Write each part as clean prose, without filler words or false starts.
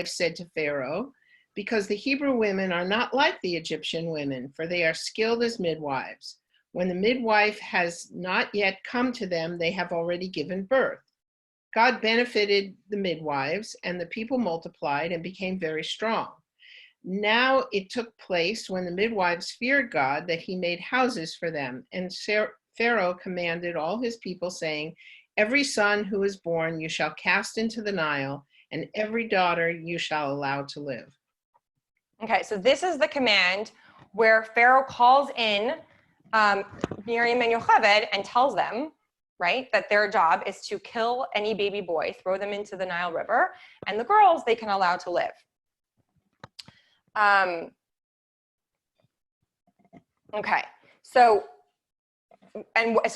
said to Pharaoh, because the Hebrew women are not like the Egyptian women, for they are skilled as midwives. When the midwife has not yet come to them, they have already given birth. God benefited the midwives, and the people multiplied and became very strong. Now it took place when the midwives feared God that he made houses for them, and Pharaoh commanded all his people, saying, every son who is born you shall cast into the Nile, and every daughter you shall allow to live. Okay, so this is the command where Pharaoh calls in Miriam and Yocheved and tells them, right, that their job is to kill any baby boy, throw them into the Nile River, and the girls they can allow to live. Okay, so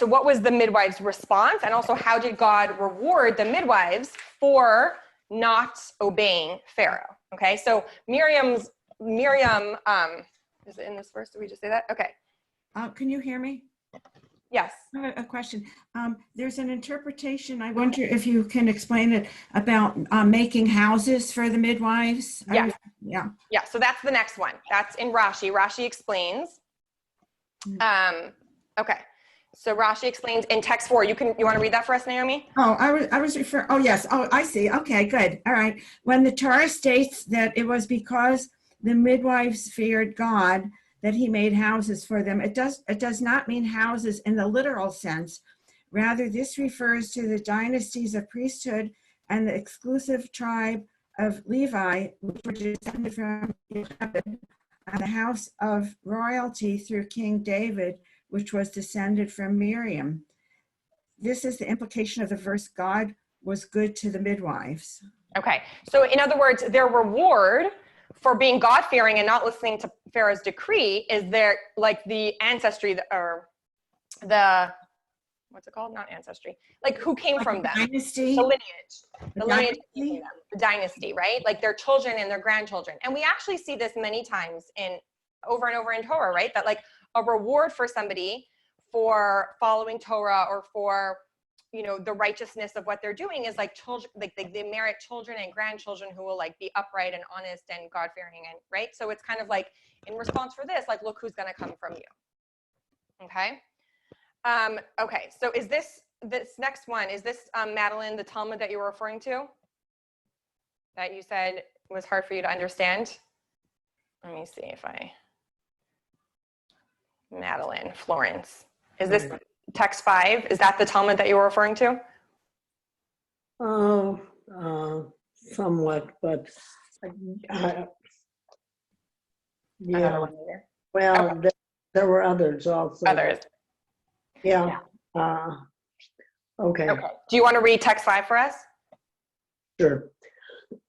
what was the midwives' response? And also, how did God reward the midwives for not obeying Pharaoh? Okay, so Miriam, is it in this verse? Did we just say that? Okay. Can you hear me? Yes. I have a question. There's an interpretation, I wonder if you can explain it, about making houses for the midwives. Yeah. Yeah, so that's the next one. That's in Rashi. Rashi explains. Okay. So Rashi explains in text 4. You want to read that for us, Naomi? Oh, I was referring. Oh, yes. Oh, I see. Okay, good. All right. When the Torah states that it was because the midwives feared God that he made houses for them, it does not mean houses in the literal sense. Rather, this refers to the dynasties of priesthood and the exclusive tribe of Levi, which were descended from Yocheved, and the house of royalty through King David, which was descended from Miriam. This is the implication of the verse, God was good to the midwives. Okay, so in other words, their reward for being God-fearing and not listening to Pharaoh's decree is their, like, the ancestry, or the, what's it called? Not ancestry. Like, who came from them? Dynasty? The lineage. The lineage Dynasty? came from them. The dynasty, right? Like their children and their grandchildren. And we actually see this many times over and over in Torah, right? That like a reward for somebody for following Torah or for, you know, the righteousness of what they're doing is like children, like they merit children and grandchildren who will like be upright and honest and God-fearing, and right. So it's kind of like in response for this, like, look who's going to come from you. Okay. Okay. So is this next one? Is this Madeline, the Talmud that you were referring to? That you said was hard for you to understand? Let me see if Madeline, Florence. Is this text 5? Is that the Talmud that you were referring to? Somewhat, but Yeah. Well, okay. there were others also. Others. Yeah. Okay. Do you want to read text 5 for us? Sure.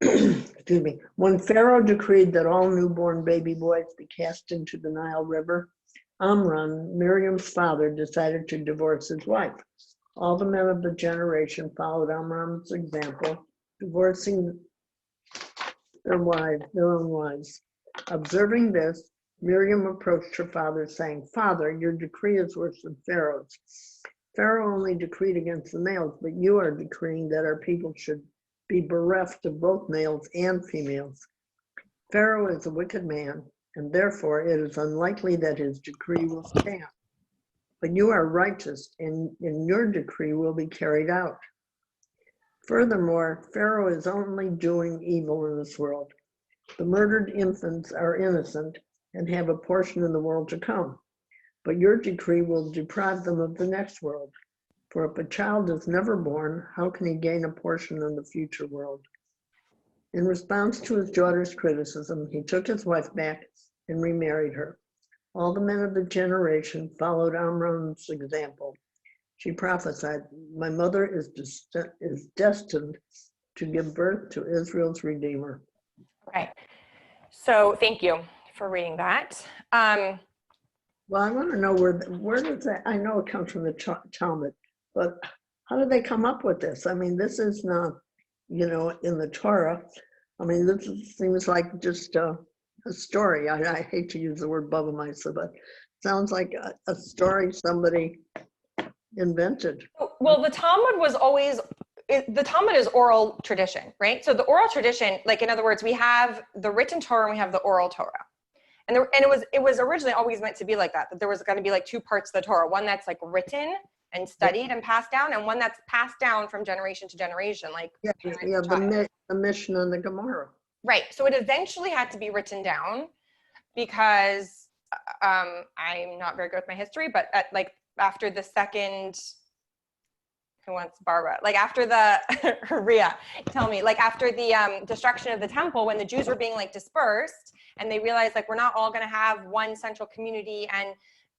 Excuse me. When Pharaoh decreed that all newborn baby boys be cast into the Nile River, Amram, Miriam's father, decided to divorce his wife. All the men of the generation followed Amram's example, divorcing their own wives. Observing this, Miriam approached her father, saying, "Father, your decree is worse than Pharaoh's. Pharaoh only decreed against the males, but you are decreeing that our people should be bereft of both males and females. Pharaoh is a wicked man, and therefore it is unlikely that his decree will stand. But you are righteous, and your decree will be carried out. Furthermore, Pharaoh is only doing evil in this world. The murdered infants are innocent and have a portion in the world to come. But your decree will deprive them of the next world. For if a child is never born, how can he gain a portion in the future world?" In response to his daughter's criticism, he took his wife back and remarried her. All the men of the generation followed Amram's example. She prophesied, "My mother is destined to give birth to Israel's Redeemer." Okay. So thank you for reading that. Well, I want to know where does that, I know it comes from the Talmud, but how did they come up with this? I mean, this is not, in the Torah. I mean, seems like just a story. I hate to use the word Baba Misa, but it sounds like a story somebody invented. Well, the Talmud was always the Talmud is oral tradition, right? So the oral tradition, like in other words, we have the written Torah and we have the oral Torah. And it was originally always meant to be like that there was going to be like two parts of the Torah, one that's like written and studied and passed down, and one that's passed down from generation to generation, like the Mishnah and the Gemara. Right. So it eventually had to be written down because I'm not very good with my history, but after the second, who wants Barbara? Like after the Rhea, tell me, like after the destruction of the temple, when the Jews were being like dispersed, and they realized like we're not all going to have one central community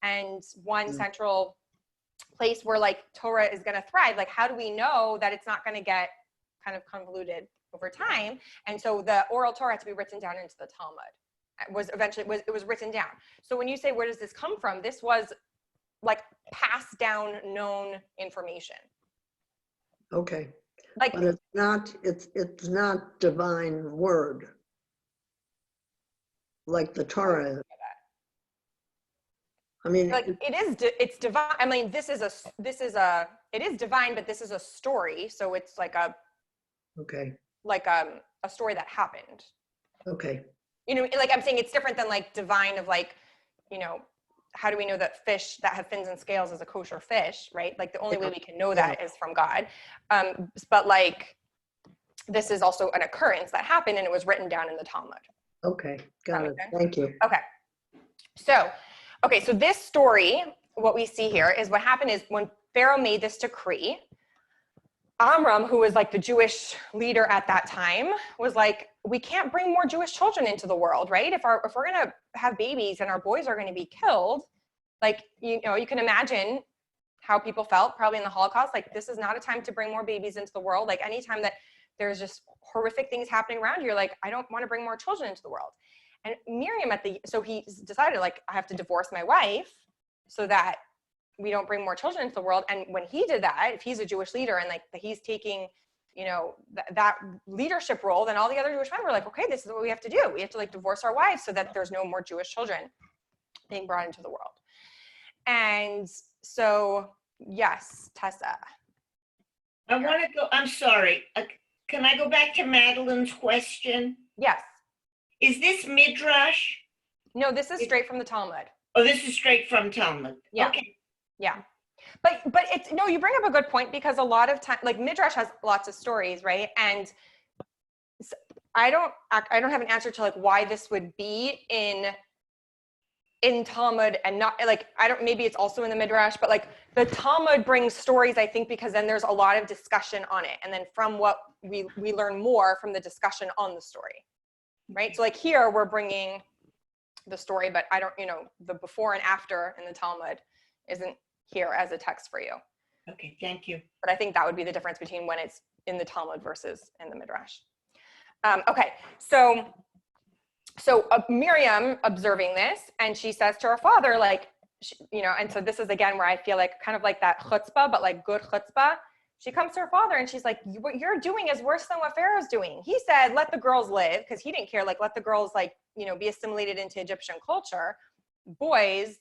and one central place where like Torah is going to thrive. Like, how do we know that it's not going to get kind of convoluted over time? And so the oral Torah had to be written down into the Talmud. It was written down. So when you say, where does this come from? This was like passed down known information. Okay. Like, but it's not divine word like the Torah is. I mean, like it's divine. I mean, it is divine, but this is a story. So it's like a story that happened. Okay. You know, like I'm saying, it's different than like divine of like, you know, how do we know that fish that have fins and scales is a kosher fish, right? Like the only way we can know that is from God. But like, this is also an occurrence that happened and it was written down in the Talmud. Okay, got it. Thank you. Okay. So this story, what we see here is what happened is when Pharaoh made this decree, Amram, who was like the Jewish leader at that time, was like, we can't bring more Jewish children into the world, right? If we're going to have babies and our boys are going to be killed, like, you know, you can imagine how people felt probably in the Holocaust. Like, this is not a time to bring more babies into the world. Like, anytime that there's just horrific things happening around you, you're like, I don't want to bring more children into the world. And Miriam so he decided, like, I have to divorce my wife so that we don't bring more children into the world. And when he did that, if he's a Jewish leader and like he's taking, you know, that leadership role, then all the other Jewish men were like, okay, this is what we have to do. We have to like divorce our wives so that there's no more Jewish children being brought into the world. And so, yes, Tessa. I want to go, I'm sorry. Can I go back to Madeline's question? Yes. Is this Midrash? No, this is straight from the Talmud. Oh, this is straight from Talmud. Yeah. Okay. Yeah. But it's, no, you bring up a good point, because a lot of time, like Midrash has lots of stories, right? And I don't have an answer to like why this would be in Talmud and not like, maybe it's also in the Midrash, but like the Talmud brings stories, I think, because then there's a lot of discussion on it. And then from what we learn more from the discussion on the story, right? So like here we're bringing the story, but I don't, you know, the before and after in the Talmud isn't here as a text for you. Okay, thank you. But I think that would be the difference between when it's in the Talmud versus in the Midrash. Okay, so Miriam observing this, and she says to her father, like, you know, and so this is again where I feel like kind of like that chutzpah, but like good chutzpah. She comes to her father and she's like, what you're doing is worse than what Pharaoh's doing. He said, let the girls live, because he didn't care, like, let the girls, like, you know, be assimilated into Egyptian culture. Boys,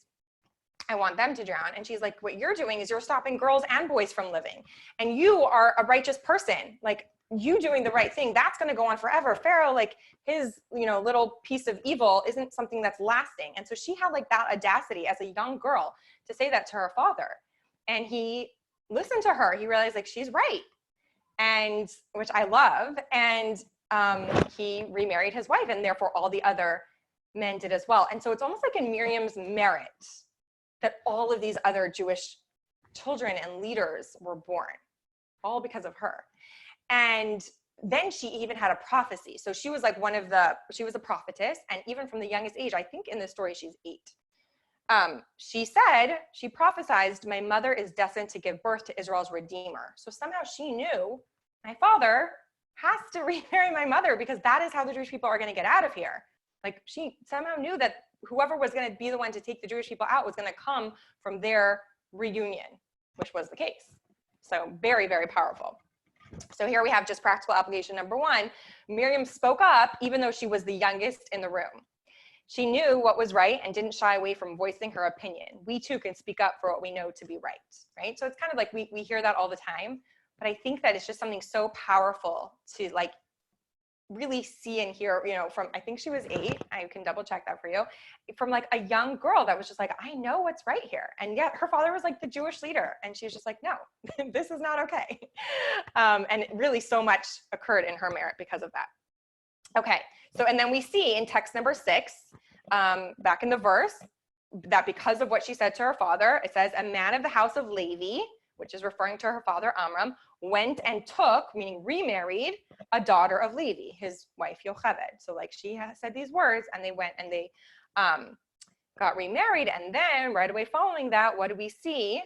I want them to drown. And she's like, what you're doing is you're stopping girls and boys from living. And you are a righteous person. Like, you doing the right thing, that's going to go on forever. Pharaoh, like, his, you know, little piece of evil isn't something that's lasting. And so she had like that audacity as a young girl to say that to her father. And he listened to her. He realized, like, she's right. And which I love. And he remarried his wife, and therefore all the other men did as well. And so it's almost like in Miriam's merit that all of these other Jewish children and leaders were born, all because of her. And then she even had a prophecy. So she was like she was a prophetess. And even from the youngest age, I think in this story, she's 8. She prophesied, my mother is destined to give birth to Israel's Redeemer. So somehow she knew my father has to remarry my mother, because that is how the Jewish people are going to get out of here. Like, she somehow knew that whoever was going to be the one to take the Jewish people out was going to come from their reunion, which was the case. So very, very powerful. So here we have just practical application number 1. Miriam spoke up even though she was the youngest in the room. She knew what was right and didn't shy away from voicing her opinion. We too can speak up for what we know to be right, right? So it's kind of like we hear that all the time, But I think that it's just something so powerful to like really see and hear, you know, from, I think she was 8, I can double check that for you, from like a young girl that was just like, I know what's right here. And yet her father was like the Jewish leader. And she was just like, no, this is not okay. And really so much occurred in her merit because of that. Okay, so, and then we see in text number 6, back in the verse, that because of what she said to her father, it says, a man of the house of Levi, which is referring to her father Amram, went and took, meaning remarried, a daughter of Levi, his wife Yocheved. So like she said these words, and they went and they got remarried. And then right away following that, what do we see?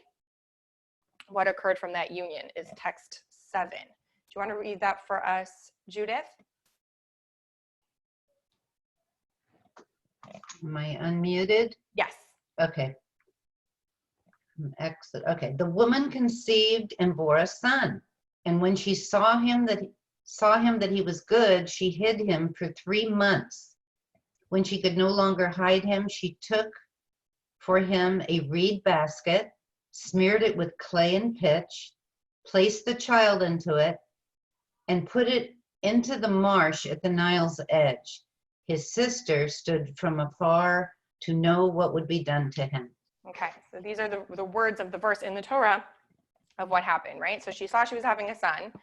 What occurred from that union is text 7. Do you want to read that for us, Judith? Am I unmuted? Yes. Okay. Exit. Okay. The woman conceived and bore a son, and when she saw him that he was good, she hid him for 3 months. When she could no longer hide him, she took for him a reed basket, smeared it with clay and pitch, placed the child into it, and put it into the marsh at the Nile's edge. His sister stood from afar to know what would be done to him. Okay, so these are the words of the verse in the Torah of what happened, right? So she saw she was having a son.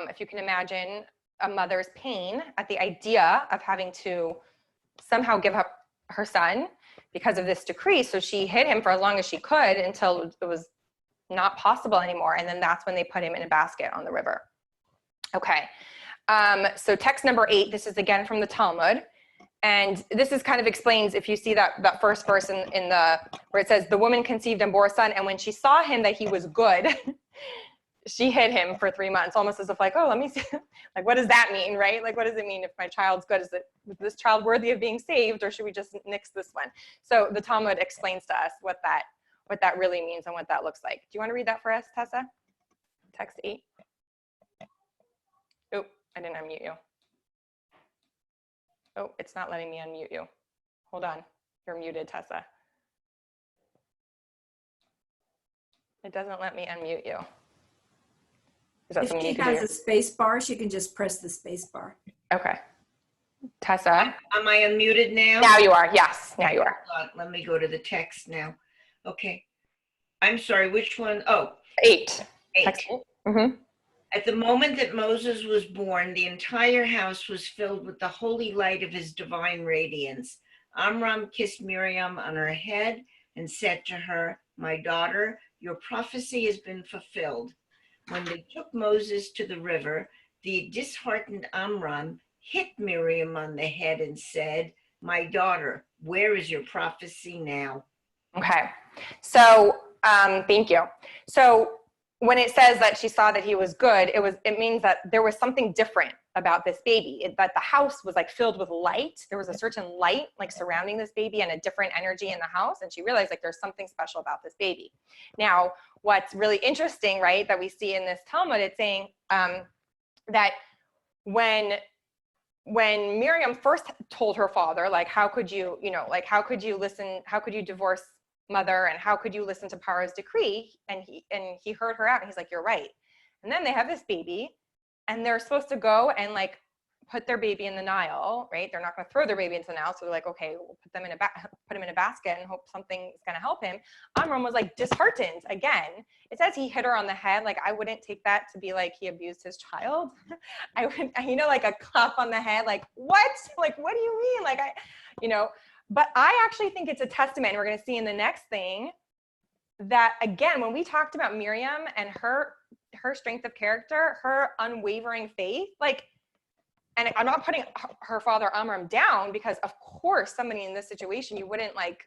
If you can imagine a mother's pain at the idea of having to somehow give up her son because of this decree. So she hid him for as long as she could until it was not possible anymore. And then that's when they put him in a basket on the river. Okay, so text number 8, this is again from the Talmud. And this is kind of explains, if you see that first verse in the, where it says, the woman conceived and bore a son, and when she saw him that he was good, she hid him for 3 months, almost as if like, oh, let me see, like, what does that mean, right? Like, what does it mean if my child's good? Is this child worthy of being saved, or should we just nix this one? So the Talmud explains to us what that really means and what that looks like. Do you want to read that for us, Tessa? Text 8. Oh, I didn't unmute you. Oh, it's not letting me unmute you. Hold on. You're muted, Tessa. It doesn't let me unmute you. Is that If something she you can do? has a space bar, she can just press the space bar. Okay. Tessa? Am I unmuted now? Now you are. Yes, now you are. Let me go to the text now. Okay. I'm sorry, which one? Oh, 8. 8. Text 8. Mm-hmm. At the moment that Moses was born, the entire house was filled with the holy light of his divine radiance. Amram kissed Miriam on her head and said to her, my daughter, your prophecy has been fulfilled. When they took Moses to the river, the disheartened Amram hit Miriam on the head and said, my daughter, where is your prophecy now? Okay. So, thank you. So, when it says that she saw that he was good, it means that there was something different about this baby, that the house was like filled with light. There was a certain light like surrounding this baby and a different energy in the house. And she realized like there's something special about this baby. Now, what's really interesting, right, that we see in this Talmud, it's saying that when Miriam first told her father, like, how could you, like, how could you listen, how could you divorce mother, and how could you listen to Paro's decree? And he heard her out, and he's like, you're right. And then they have this baby, and they're supposed to go and like put their baby in the Nile, right? They're not going to throw their baby into the Nile, so they're like, okay, we'll put him in a basket and hope something's going to help him. Amram was like disheartened again. It says he hit her on the head. Like, I wouldn't take that to be like he abused his child. I would, like a clap on the head, like, what? Like, what do you mean? Like, but I actually think it's a testament, and we're going to see in the next thing, that again, when we talked about Miriam and her strength of character, her unwavering faith, like, and I'm not putting her father Amram down, because of course somebody in this situation, you wouldn't like,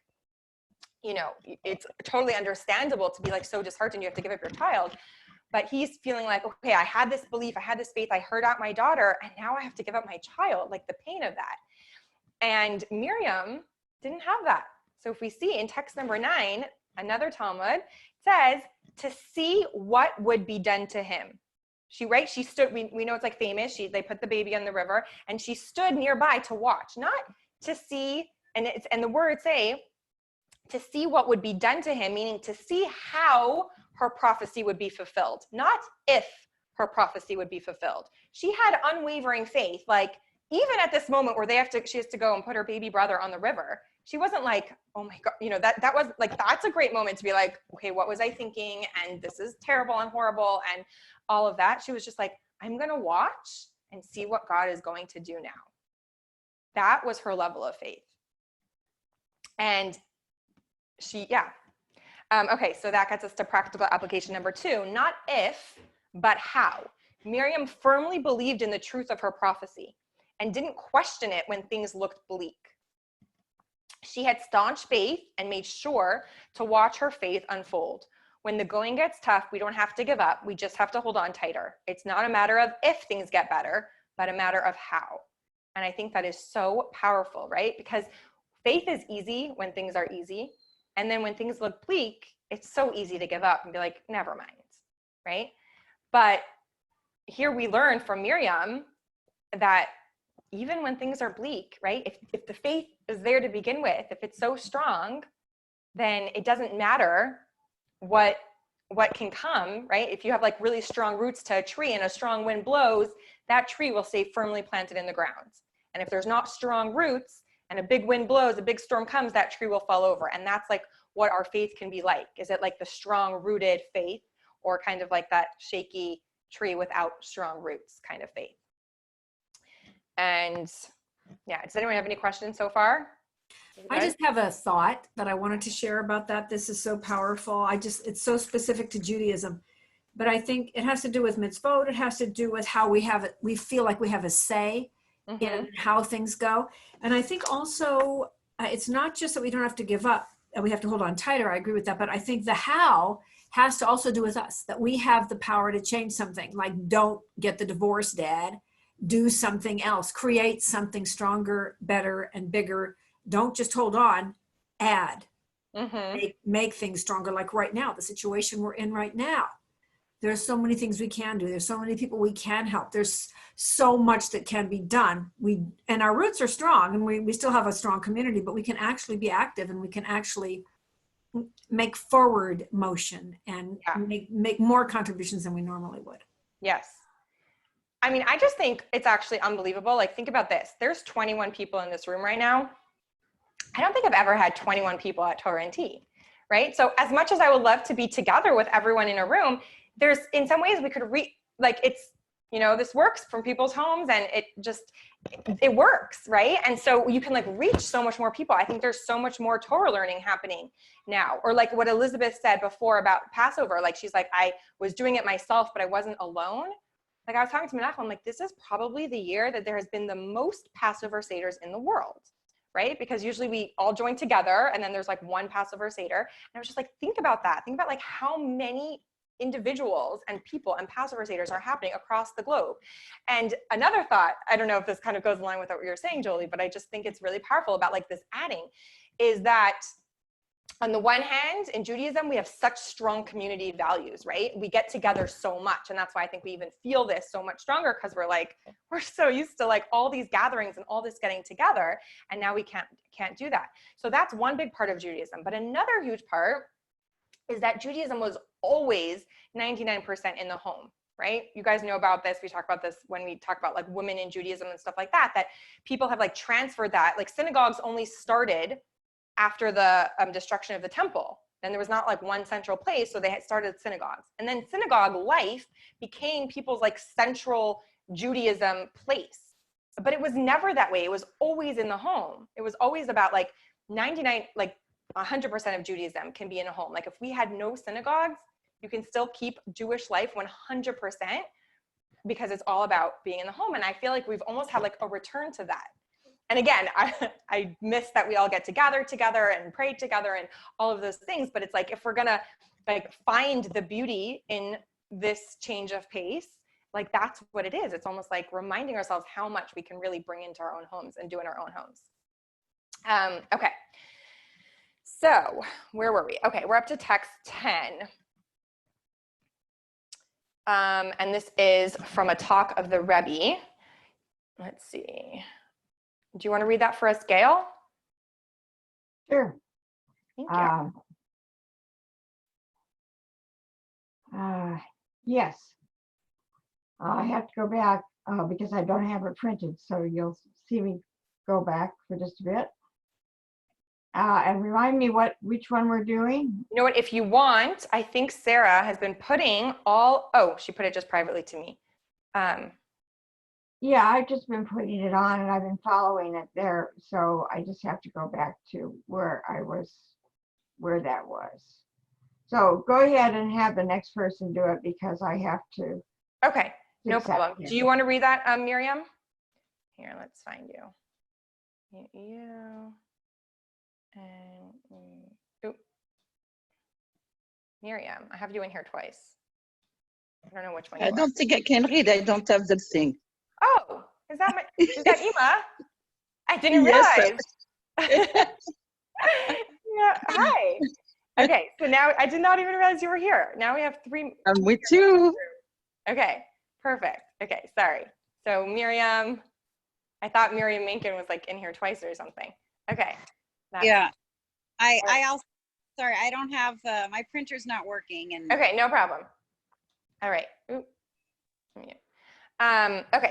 it's totally understandable to be like so disheartened you have to give up your child. But he's feeling like, okay, I had this belief, I had this faith, I heard out my daughter, and now I have to give up my child, like the pain of that. And Miriam didn't have that. So if we see in text number 9, another Talmud says to see what would be done to him. She stood, we know it's like famous, they put the baby on the river, and she stood nearby to watch, not to see, and the words say, to see what would be done to him, meaning to see how her prophecy would be fulfilled, not if her prophecy would be fulfilled. She had unwavering faith. Like, even at this moment where she has to go and put her baby brother on the river, she wasn't like, oh my God, that was like, that's a great moment to be like, okay, what was I thinking? And this is terrible and horrible and all of that. She was just like, I'm going to watch and see what God is going to do now. That was her level of faith. And okay, so that gets us to practical application number 2, not if, but how. Miriam firmly believed in the truth of her prophecy and didn't question it when things looked bleak. She had staunch faith and made sure to watch her faith unfold. When the going gets tough, we don't have to give up. We just have to hold on tighter. It's not a matter of if things get better, but a matter of how. And I think that is so powerful, right? Because faith is easy when things are easy. And then when things look bleak, it's so easy to give up and be like, never mind, right? But here we learn from Miriam that even when things are bleak, right? If the faith is there to begin with, if it's so strong, then it doesn't matter what can come, right? If you have like really strong roots to a tree and a strong wind blows, that tree will stay firmly planted in the ground. And if there's not strong roots and a big wind blows, a big storm comes, that tree will fall over. And that's like what our faith can be like. Is it like the strong rooted faith, or kind of like that shaky tree without strong roots kind of faith? And yeah, does anyone have any questions so far? I just have a thought that I wanted to share about that. This is so powerful. It's so specific to Judaism, but I think it has to do with mitzvot. It has to do with how we feel like we have a say in how things go. And I think also it's not just that we don't have to give up and we have to hold on tighter. I agree with that. But I think the how has to also do with us, that we have the power to change something. Like, don't get the divorce, Dad. Do something else. Create something stronger, better, and bigger. Don't just hold on, add, make things stronger. Like right now, the situation we're in right now, there's so many things we can do. There's so many people we can help. There's so much that can be done. And our roots are strong, and we still have a strong community, but we can actually be active, and we can actually make forward motion and make more contributions than we normally would. Yes. I mean, I just think it's actually unbelievable. Like, think about this. There's 21 people in this room right now. I don't think I've ever had 21 people at Torah Tea, right? So as much as I would love to be together with everyone in a room, there's, in some ways we could this works from people's homes, and it works, right? And so you can like reach so much more people. I think there's so much more Torah learning happening now. Or like what Elizabeth said before about Passover, like she's like, I was doing it myself, but I wasn't alone. Like I was talking to Menachem, I'm like, this is probably the year that there has been the most Passover Seders in the world, right? Because usually we all join together and then there's like one Passover Seder. And I was just like, think about that. Think about like how many individuals and people and Passover Seders are happening across the globe. And another thought, I don't know if this kind of goes in line with what you're saying, Jolie, but I just think it's really powerful about like this adding, is that on the one hand, in Judaism, we have such strong community values, right? We get together so much. And that's why I think we even feel this so much stronger, because we're so used to like all these gatherings and all this getting together. And now we can't do that. So that's one big part of Judaism. But another huge part is that Judaism was always 99% in the home, right? You guys know about this. We talk about this when we talk about like women in Judaism and stuff like that, that people have like transferred that. Like synagogues only started after the destruction of the temple. Then there was not like one central place, so they had started synagogues. And then synagogue life became people's like central Judaism place. But it was never that way. It was always in the home. It was always about like 100% of Judaism can be in a home. Like if we had no synagogues, you can still keep Jewish life 100%, because it's all about being in the home. And I feel like we've almost had like a return to that. And again, I miss that we all get to gather together and pray together and all of those things. But it's like, if we're going to like find the beauty in this change of pace, like that's what it is. It's almost like reminding ourselves how much we can really bring into our own homes and do in our own homes. Okay. So where were we? Okay, we're up to text 10. And this is from a talk of the Rebbe. Let's see. Do you want to read that for us, Gail? Sure. Thank you. Yes. I have to go back because I don't have it printed, so you'll see me go back for just a bit. And remind me which one we're doing. You know what, if you want, I think Sarah has been putting oh, she put it just privately to me. Yeah, I've just been putting it on and I've been following it there. So I just have to go back to where that was. So go ahead and have the next person do it because I have to. Okay, no problem. Do you want to read that, Miriam? Here, let's find you. You. And Miriam, I have you in here twice. I don't know which one you I don't think I can read. I don't have the thing. Oh, is that Ima? I didn't realize. Yeah, hi. Okay, so now I did not even realize you were here. Now we have 3. I'm with you. Okay, perfect. Okay, sorry. So Miriam, I thought Miriam Minkin was like in here twice or something. Okay. Yeah, I also, sorry, I don't have, my printer's not working. And okay, no problem. All right. Okay,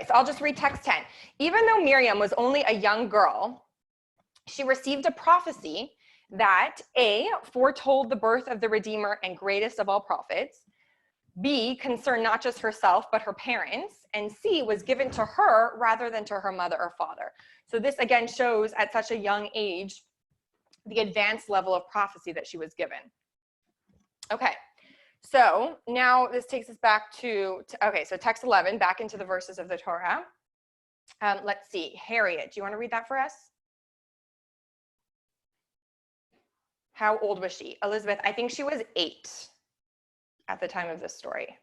so I'll just read text 10. Even though Miriam was only a young girl, she received a prophecy that A, foretold the birth of the Redeemer and greatest of all prophets, B, concerned not just herself, but her parents, and C, was given to her rather than to her mother or father. So this again shows at such a young age the advanced level of prophecy that she was given. Okay, so now this takes us back to okay, so text 11, back into the verses of the Torah. Let's see, Harriet, do you want to read that for us? How old was she? Elizabeth, I think she was 8 at the time of this story.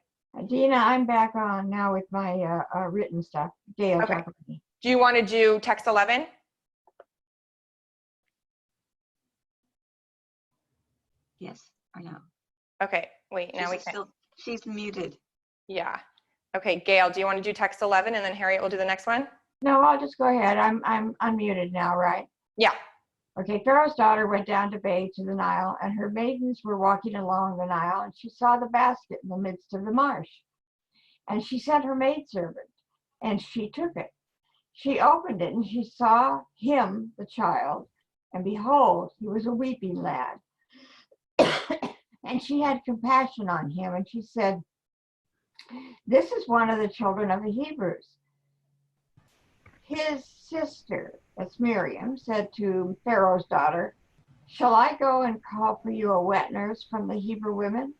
Dina, I'm back on now with my written stuff. Gail, okay. Do you want to do text 11? Yes, or no? Okay, wait, now she's muted. Yeah. Okay, Gail, do you want to do text 11 and then Harriet will do the next one? No, I'll just go ahead. I'm unmuted now, right? Yeah. Okay, Pharaoh's daughter went down to bathe to the Nile, and her maidens were walking along the Nile, and she saw the basket in the midst of the marsh. And she sent her maidservant, and she took it. She opened it, and she saw him, the child, and behold, he was a weeping lad. And she had compassion on him, and she said, "This is one of the children of the Hebrews." His sister, that's Miriam, said to Pharaoh's daughter, "Shall I go and call for you a wet nurse from the Hebrew women,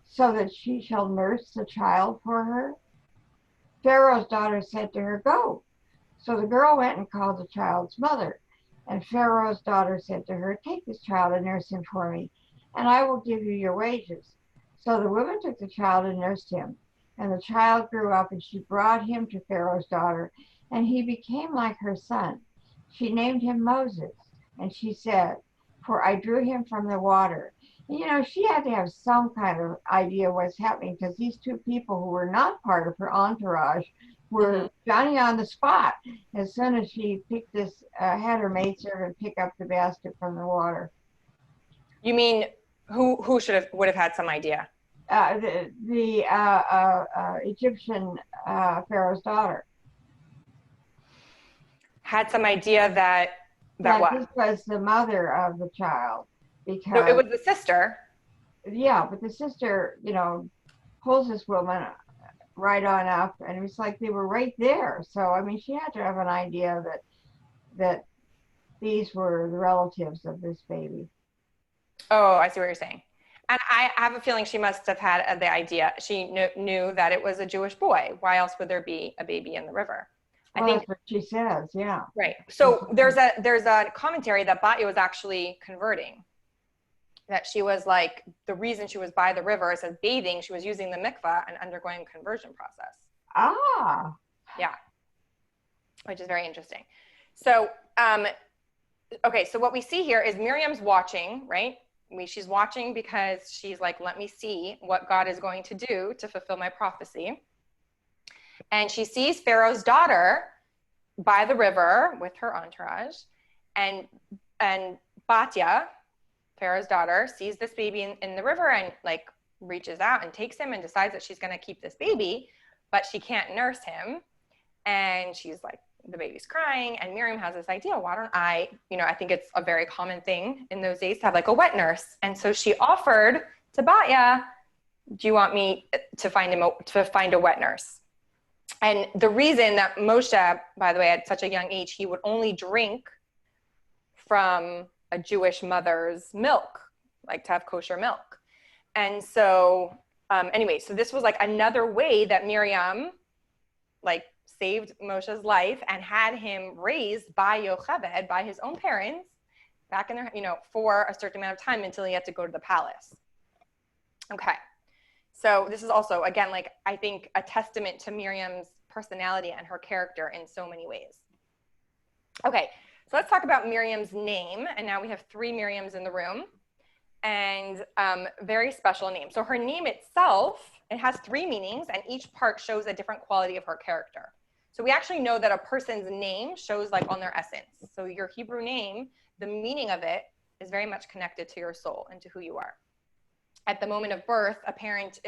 so that she shall nurse the child for her?" Pharaoh's daughter said to her, "Go." So the girl went and called the child's mother. And Pharaoh's daughter said to her, "Take this child and nurse him for me, and I will give you your wages." So the woman took the child and nursed him. And the child grew up, and she brought him to Pharaoh's daughter, and he became like her son. She named him Moses, and she said, "For I drew him from the water." And, you know, she had to have some kind of idea what's happening, because these two people who were not part of her entourage were Johnny on the spot as soon as she picked this, had her maidservant pick up the basket from the water. You mean who would have had some idea? The Egyptian Pharaoh's daughter had some idea that this was the mother of the child, because so it was the sister. Yeah, but the sister, you know, pulls this woman right on up, and it was like they were right there. So I mean, she had to have an idea that these were the relatives of this baby. Oh, I see what you're saying. And I have a feeling she must have had the idea. She knew that it was a Jewish boy. Why else would there be a baby in the river? Well, I think that's what she says. Yeah. Right. So there's a commentary that Batya was actually converting. That she was like, the reason she was by the river, it says bathing, she was using the mikvah and undergoing a conversion process. Ah. Yeah. Which is very interesting. So, okay, so what we see here is Miriam's watching, right? She's watching because she's like, let me see what God is going to do to fulfill my prophecy. And she sees Pharaoh's daughter by the river with her entourage, and Batya, Pharaoh's daughter, sees this baby in the river and like reaches out and takes him and decides that she's going to keep this baby, but she can't nurse him. And she's like, the baby's crying. And Miriam has this idea, why don't I think it's a very common thing in those days to have like a wet nurse. And so she offered Tobiah, do you want me to find a wet nurse? And the reason that Moshe, by the way, at such a young age, he would only drink from a Jewish mother's milk, like to have kosher milk. And so anyway, so this was like another way that Miriam like saved Moshe's life and had him raised by Yocheved, by his own parents, back in their, for a certain amount of time until he had to go to the palace. Okay. So this is also, again, like I think a testament to Miriam's personality and her character in so many ways. Okay, so let's talk about Miriam's name. And now we have 3 Miriams in the room, and very special name. So her name itself, it has 3 meanings, and each part shows a different quality of her character. So we actually know that a person's name shows like on their essence. So your Hebrew name, the meaning of it is very much connected to your soul and to who you are. At the moment of birth, parents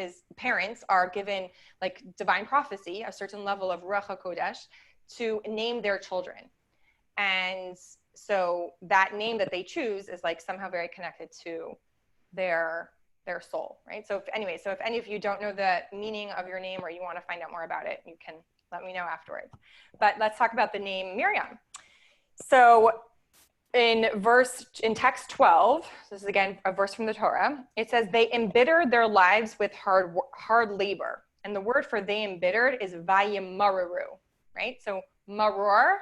are given like divine prophecy, a certain level of Ruach HaKodesh, to name their children. And so that name that they choose is like somehow very connected to their soul, right? So if any of you don't know the meaning of your name or you want to find out more about it, you can let me know afterwards. But let's talk about the name Miriam. So in text 12, this is again a verse from the Torah, it says they embittered their lives with hard labor. And the word for they embittered is vayimararu, right? So maror,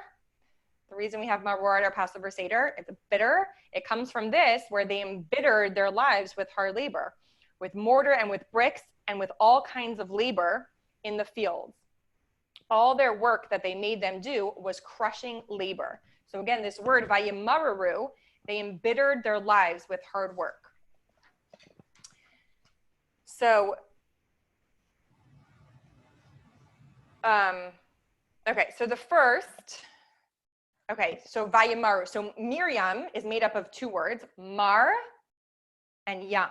the reason we have maror at our Passover Seder, it's bitter. It comes from this, where they embittered their lives with hard labor, with mortar and with bricks and with all kinds of labor in the fields. All their work that they made them do was crushing labor. So again, this word, vayimararu, they embittered their lives with hard work. So, so the first, so vayimaru. So Miriam is made up of 2 words, mar and yam.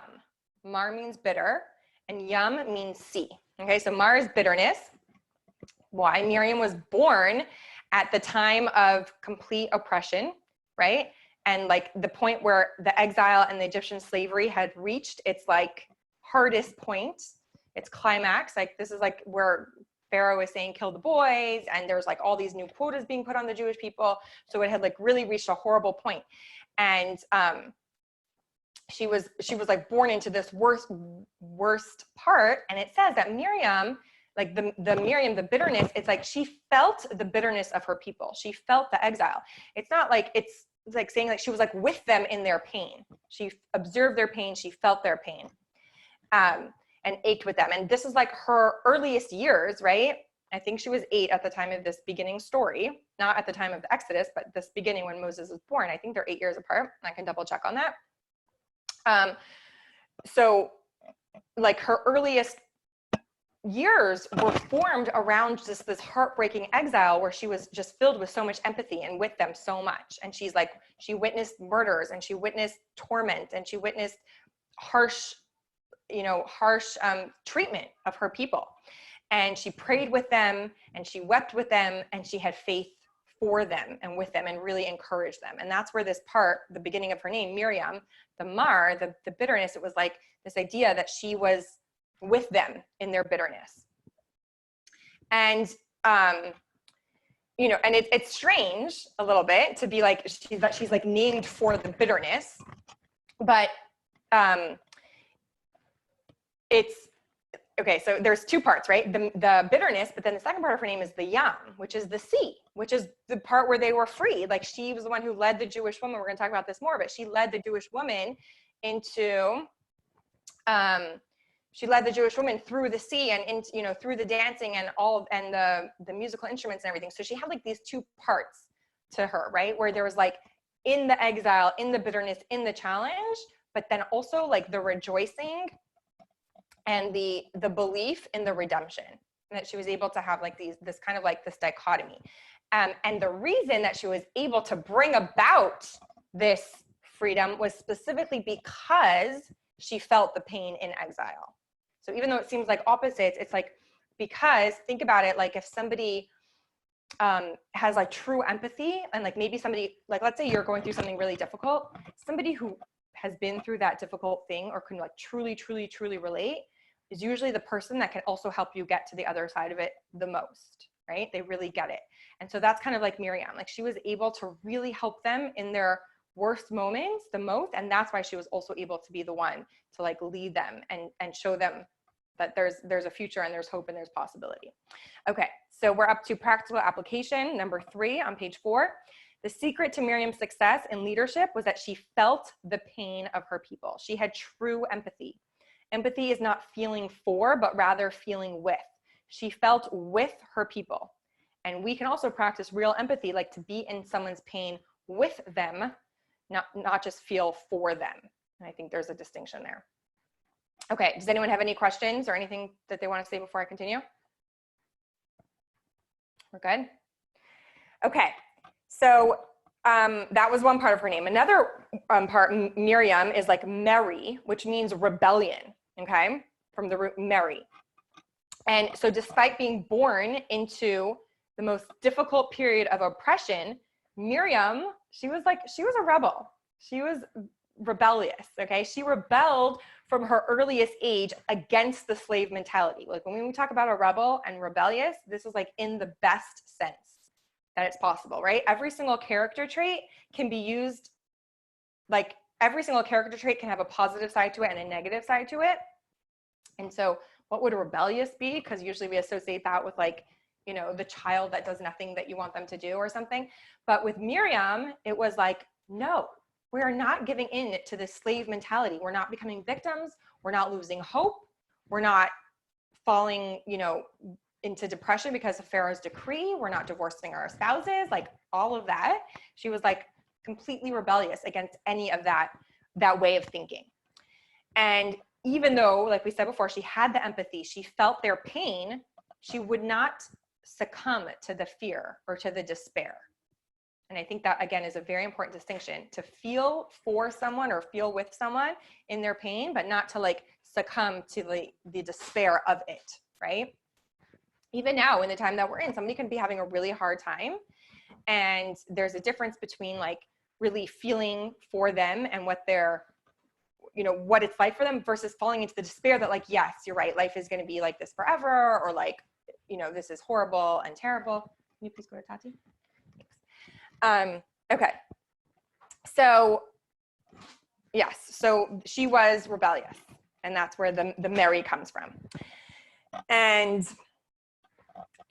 Mar means bitter, and yam means sea. Okay, so mar is bitterness. Why? Miriam was born at the time of complete oppression, right? And like the point where the exile and the Egyptian slavery had reached its like hardest point, its climax. Like this is like where Pharaoh is saying, kill the boys. And there's like all these new quotas being put on the Jewish people. So it had like really reached a horrible point. And she was like born into this worst part. And it says that Miriam, like the Miriam, the bitterness, it's like she felt the bitterness of her people. She felt the exile. It's not like, it's like saying like she was like with them in their pain. She observed their pain. She felt their pain and ached with them. And this is like her earliest years, right? I think she was 8 at the time of this beginning story, not at the time of the Exodus, but this beginning when Moses was born. I think they're 8 years apart. I can double check on that. So like her earliest years were formed around just this heartbreaking exile where she was just filled with so much empathy and with them so much. And she's like, she witnessed murders and she witnessed torment and she witnessed harsh treatment of her people. And she prayed with them and she wept with them and she had faith for them and with them and really encouraged them. And that's where this part, the beginning of her name, Miriam, the mar, the bitterness, it was like this idea that she was with them in their bitterness. And, and it's strange a little bit to be like, she's like named for the bitterness, but it's, okay, so there's 2 parts, right? The bitterness, but then the second part of her name is the yam, which is the sea, which is the part where they were free. Like she was the one who led the Jewish woman. We're going to talk about this more, but she led the Jewish woman into, she led the Jewish woman through the sea and into, through the dancing and the musical instruments and everything. So she had like these 2 parts to her, right? Where there was like in the exile, in the bitterness, in the challenge, but then also like the rejoicing and the belief in the redemption, and that she was able to have like this kind of like this dichotomy. And the reason that she was able to bring about this freedom was specifically because she felt the pain in exile. So even though it seems like opposites, it's like, because think about it, like if somebody has like true empathy, and like maybe somebody, like let's say you're going through something really difficult, somebody who has been through that difficult thing or can like truly relate is usually the person that can also help you get to the other side of it the most, right? They really get it. And so that's kind of like Miriam, like she was able to really help them in their worst moments the most. And that's why she was also able to be the one to like lead them and show them that there's a future and there's hope and there's possibility. Okay, so we're up to practical application, number 3 on page 4. The secret to Miriam's success in leadership was that she felt the pain of her people. She had true empathy. Empathy is not feeling for, but rather feeling with. She felt with her people. And we can also practice real empathy, like to be in someone's pain with them, not just feel for them. And I think there's a distinction there. Okay, does anyone have any questions or anything that they want to say before I continue? We're good? Okay, so that was one part of her name. Another part, Miriam, is like Mary, which means rebellion, okay? From the root Mary. And so despite being born into the most difficult period of oppression, Miriam, she was a rebel. She was rebellious, okay? She rebelled from her earliest age against the slave mentality. Like when we talk about a rebel and rebellious, this is like in the best sense that it's possible, right? Every single character trait can be used, like every single character trait can have a positive side to it and a negative side to it. And so what would a rebellious be? Because usually we associate that with like, you know, the child that does nothing that you want them to do or something. But with Miriam, it was like, no, we're not giving in to the slave mentality. We're not becoming victims. We're not losing hope. We're not falling, you know, into depression because of Pharaoh's decree. We're not divorcing our spouses, like all of that. She was like completely rebellious against any of that way of thinking. And even though, like we said before, she had the empathy, she felt their pain, she would not succumb to the fear or to the despair. And I think that, again, is a very important distinction, to feel for someone or feel with someone in their pain, but not to like succumb to the despair of it, right? Even now, in the time that we're in, somebody can be having a really hard time. And there's a difference between like really feeling for them and what they're, you know, what it's like for them versus falling into the despair that like, yes, you're right, life is going to be like this forever, or like, you know, this is horrible and terrible. Can you please go to Tati? Okay. So yes, so she was rebellious, and that's where the Mary comes from. And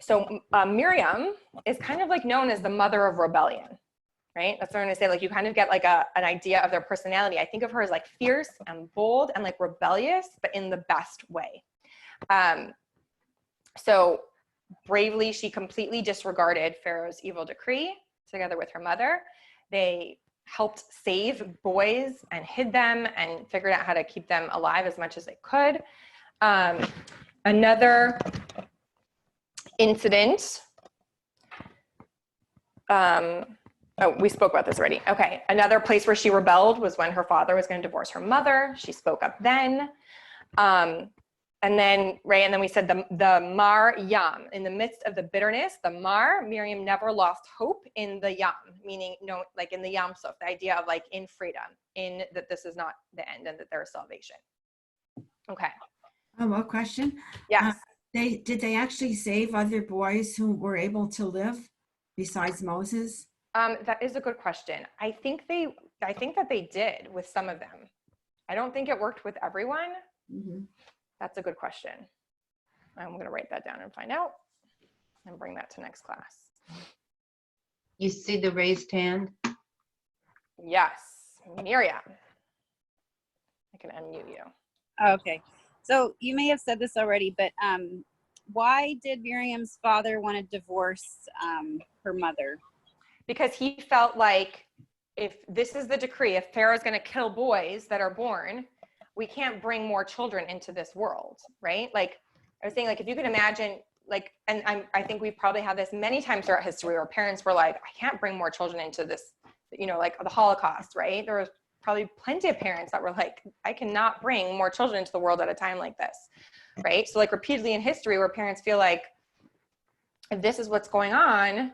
so Miriam is kind of like known as the mother of rebellion, right? That's what I'm gonna say. Like you kind of get like an idea of their personality. I think of her as like fierce and bold and like rebellious, but in the best way. So bravely, she completely disregarded Pharaoh's evil decree together with her mother. They helped save boys and hid them and figured out how to keep them alive as much as they could. Another incident, oh, we spoke about this already. Okay, another place where she rebelled was when her father was going to divorce her mother. She spoke up then. And then, right, and then we said the Mar Yam, in the midst of the bitterness, the Mar, Miriam never lost hope in the Yam, meaning, you know, like in the Yam Suf, the idea of like in freedom, in that this is not the end and that there is salvation. Okay. Oh, a question? Yes. Did they actually save other boys who were able to live besides Moses? That is a good question. I think that they did with some of them. I don't think it worked with everyone. Mm-hmm. That's a good question. I'm going to write that down and find out and bring that to next class. You see the raised hand? Yes, Miriam. I can unmute you. Okay. So you may have said this already, but why did Miriam's father want to divorce her mother? Because he felt like if this is the decree, if Pharaoh's going to kill boys that are born, we can't bring more children into this world, right? Like I was saying, like if you can imagine, like, and I think we've probably had this many times throughout history where parents were like, I can't bring more children into this, you know, like the Holocaust, right? There was probably plenty of parents that were like, I cannot bring more children into the world at a time like this. right? So like repeatedly in history where parents feel like, if this is what's going on,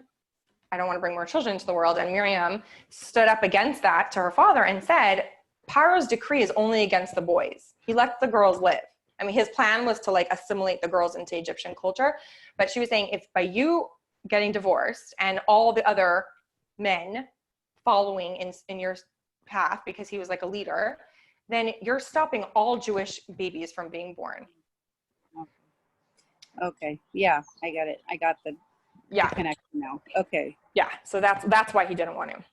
I don't want to bring more children into the world. And Miriam stood up against that to her father and said, Paro's decree is only against the boys. He lets the girls live. I mean, his plan was to like assimilate the girls into Egyptian culture. But she was saying, if by you getting divorced and all the other men following in your path because he was like a leader, then you're stopping all Jewish babies from being born. Okay. Yeah, I got it. I got the connection now. Okay. Yeah. So that's why he didn't want to.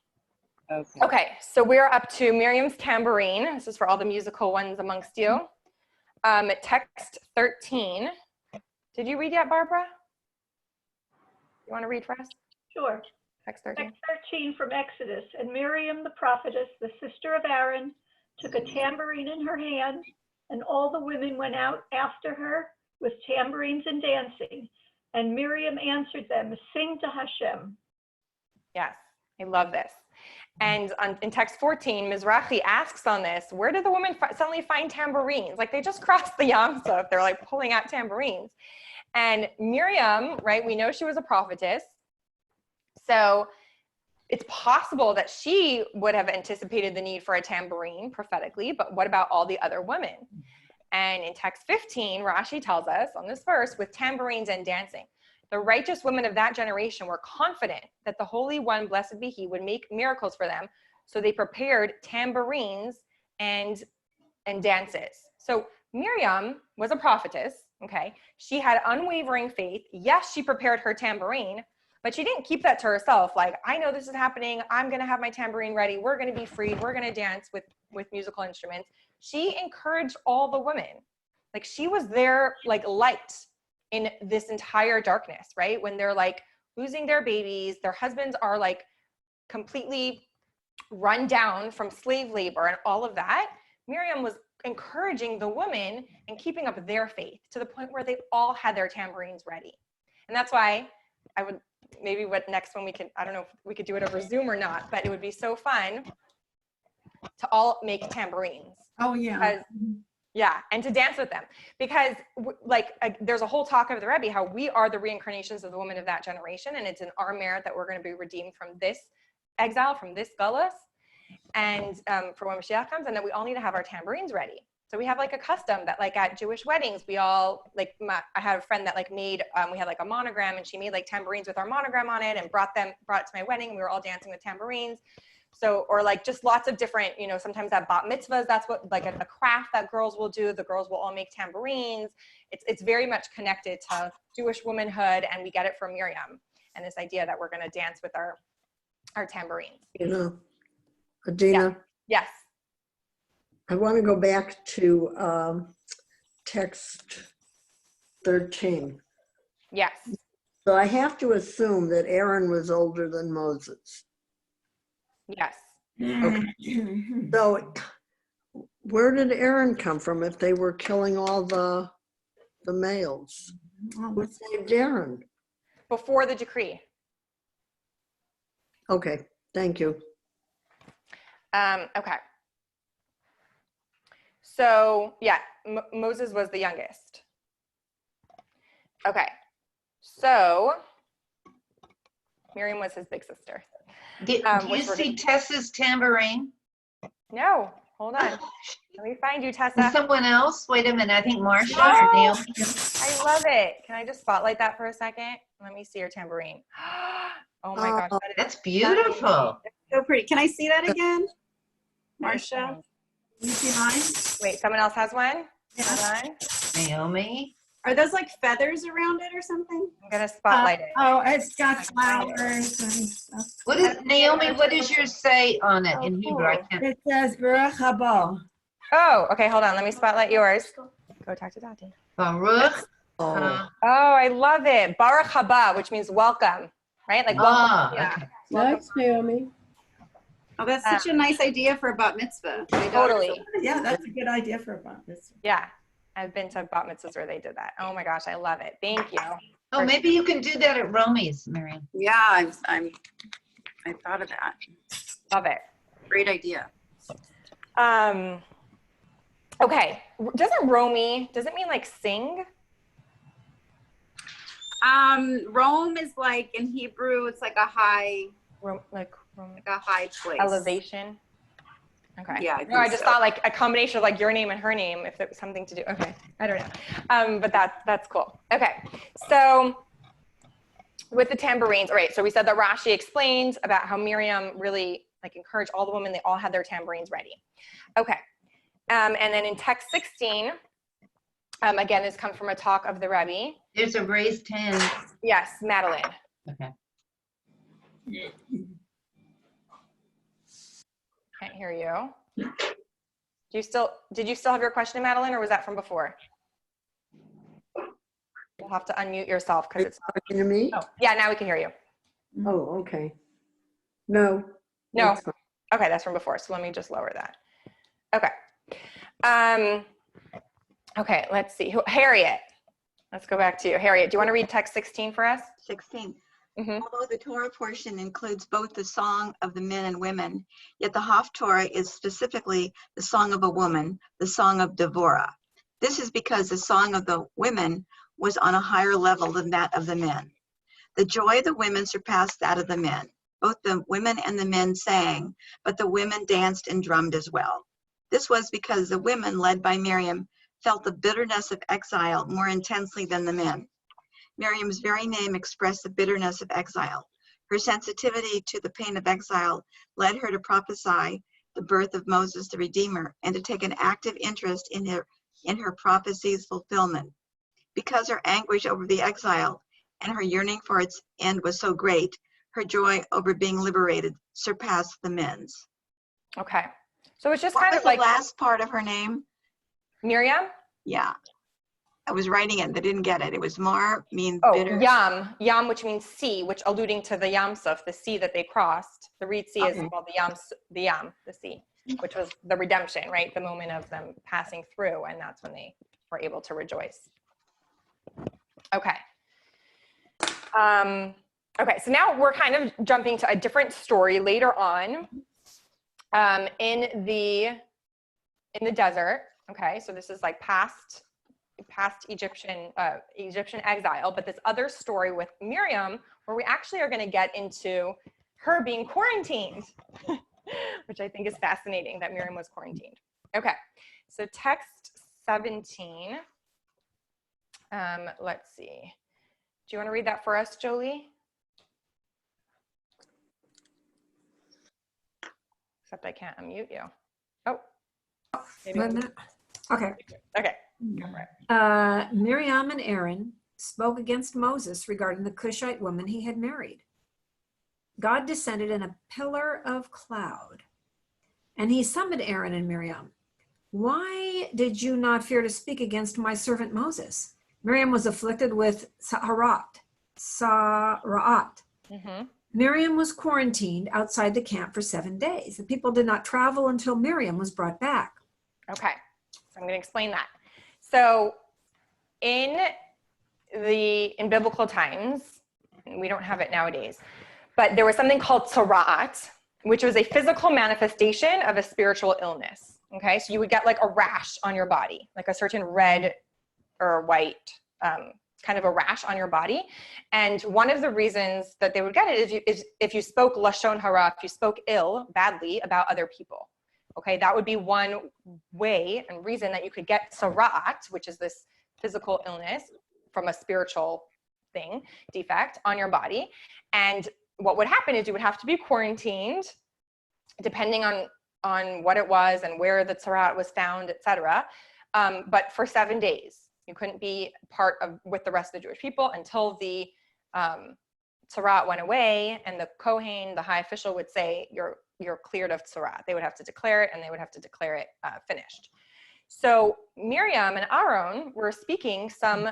Okay. Okay. So we're up to Miriam's tambourine. This is for all the musical ones amongst you. Text 13. Did you read yet, Barbara? You want to read for us? Sure. Text 13. Text 13 from Exodus. And Miriam the prophetess, the sister of Aaron, took a tambourine in her hand, and all the women went out after her with tambourines and dancing. And Miriam answered them, sing to Hashem. Yes, I love this. And in text 14, Mizrahi asks on this, where did the women suddenly find tambourines? Like they just crossed the Yam Suf, they're like pulling out tambourines. And Miriam, right, we know she was a prophetess. So it's possible that she would have anticipated the need for a tambourine prophetically, but what about all the other women? And in text 15, Rashi tells us on this verse, with tambourines and dancing, the righteous women of that generation were confident that the Holy One, blessed be He, would make miracles for them. So they prepared tambourines and dances. So Miriam was a prophetess, okay? She had unwavering faith. Yes, she prepared her tambourine, but she didn't keep that to herself. Like, I know this is happening. I'm going to have my tambourine ready. We're going to be freed. We're going to dance with musical instruments. She encouraged all the women. Like she was their like light in this entire darkness, right? When they're like losing their babies, their husbands are like completely run down from slave labor and all of that. Miriam was encouraging the women and keeping up their faith to the point where they all had their tambourines ready. And that's why I would maybe next one we can, I don't know if we could do it over Zoom or not, but it would be so fun to all make tambourines. Oh, yeah. Yeah, and to dance with them. Because there's a whole talk of the Rebbe, how we are the reincarnations of the women of that generation, and it's in our merit that we're going to be redeemed from this exile, from this galus, and for when Mashiach comes, and that we all need to have our tambourines ready. So we have like a custom that like at Jewish weddings, we all like, I had a friend that like made, we had like a monogram, and she made like tambourines with our monogram on it and brought it to my wedding, and we were all dancing with tambourines. So, or like just lots of different, sometimes at bat mitzvahs, that's what like a craft that girls will do. The girls will all make tambourines. It's very much connected to Jewish womanhood, and we get it from Miriam and this idea that we're going to dance with our tambourines. Adina? Yeah. Yes. I want to go back to text 13. Yes. So I have to assume that Aaron was older than Moses. Yes. Okay. So where did Aaron come from if they were killing all the males? Who saved Aaron? Before the decree. Okay, thank you. Okay. So yeah, Moses was the youngest. Okay. So Miriam was his big sister. Do you see Tessa's tambourine? No, hold on. Let me find you, Tessa. And someone else? Wait a minute. I think Marcia or Naomi. I love it. Can I just spotlight that for a second? Let me see your tambourine. Oh my gosh. That's beautiful. So pretty. Can I see that again? Marcia? You see mine? Wait, someone else has one? Yeah. Hold on. Naomi? Are those like feathers around it or something? I'm going to spotlight it. Oh, it's got flowers and stuff. What is Naomi? What does yours say on it in Hebrew? I can't. It says Baruch haba. Oh, okay. Hold on. Let me spotlight yours. Go talk to Dati. Baruch. Oh, I love it. Baruch haba, which means welcome, right? Like welcome. Okay. Thanks, Naomi. Oh, that's such a nice idea for a bat mitzvah. Totally. Yeah, that's a good idea for a bat mitzvah. Yeah. I've been to bat mitzvahs where they did that. Oh my gosh, I love it. Thank you. Oh, maybe you can do that at Romy's, Miriam. Yeah, I thought of that. Love it. Great idea. Okay, doesn't it mean like sing? Rome is like in Hebrew, it's like a high, Like a high place. elevation? Okay. Yeah, No, I just thought like a combination of like your name and her name, if there was something to do. Okay, I don't know. But that's cool. Okay, so with the tambourines, all right, so we said that Rashi explained about how Miriam really like encouraged all the women, they all had their tambourines ready. Okay, and then in text 16, again, this comes from a talk of the Rebbe. There's a raised hand. Yes, Madeline. Okay. Can't hear you. Did you still have your question, Madeline, or was that from before? You'll have to unmute yourself because it's talking to me. Oh, yeah, now we can hear you. Oh, okay. No. No. That's fine. Okay, that's from before. So let me just lower that. Okay. Okay, let's see. Harriet. Let's go back to you. Harriet, do you want to read text 16 for us? 16. Mm-hmm. Although the Torah portion includes both the song of the men and women, yet the Haftorah is specifically the song of a woman, the song of Devorah. This is because the song of the women was on a higher level than that of the men. The joy of the women surpassed that of the men. Both the women and the men sang, but the women danced and drummed as well. This was because the women, led by Miriam, felt the bitterness of exile more intensely than the men. Miriam's very name expressed the bitterness of exile. Her sensitivity to the pain of exile led her to prophesy the birth of Moses the Redeemer and to take an active interest in her prophecy's fulfillment. Because her anguish over the exile and her yearning for its end was so great, her joy over being liberated surpassed the men's. Okay. So it's just What kind was of like the last part of her name? Miriam? Yeah. I was writing it, I didn't get it. It was Mar means Oh, bitter. Yam, which means sea, which alluding to the Yam Suf, the sea that they crossed. The Reed Sea is called the sea, which was the redemption, right? The moment of them passing through, and that's when they were able to rejoice. Okay. Okay, so now we're kind of jumping to a different story later on in the desert. Okay, so this is like past Egyptian exile, but this other story with Miriam, where we actually are going to get into her being quarantined, which I think is fascinating that Miriam was quarantined. Okay, so text 17. Let's see. Do you want to read that for us, Jolie? Except I can't unmute you. Oh. Maybe Okay. Okay. Miriam and Aaron spoke against Moses regarding the Cushite woman he had married. God descended in a pillar of cloud, and he summoned Aaron and Miriam. Why did you not fear to speak against my servant Moses? Miriam was afflicted with Sa'arat. Mm-hmm. Miriam was quarantined outside the camp for 7 days. The people did not travel until Miriam was brought back. Okay, so I'm going to explain that. So in biblical times, we don't have it nowadays, but there was something called tzara'at, which was a physical manifestation of a spiritual illness. Okay, so you would get like a rash on your body, like a certain red or white kind of a rash on your body. And one of the reasons that they would get it is if you spoke lashon hara, if you spoke badly about other people. Okay, that would be one way and reason that you could get tzara'at, which is this physical illness from a spiritual defect on your body. And what would happen is you would have to be quarantined, depending on what it was and where the tzara'at was found, etc. But for 7 days. You couldn't be with the rest of the Jewish people until the tzara'at went away, and the Kohen, the high official, would say, you're cleared of tzara'at. They would have to declare it, and they would have to declare it finished. So Miriam and Aaron were speaking some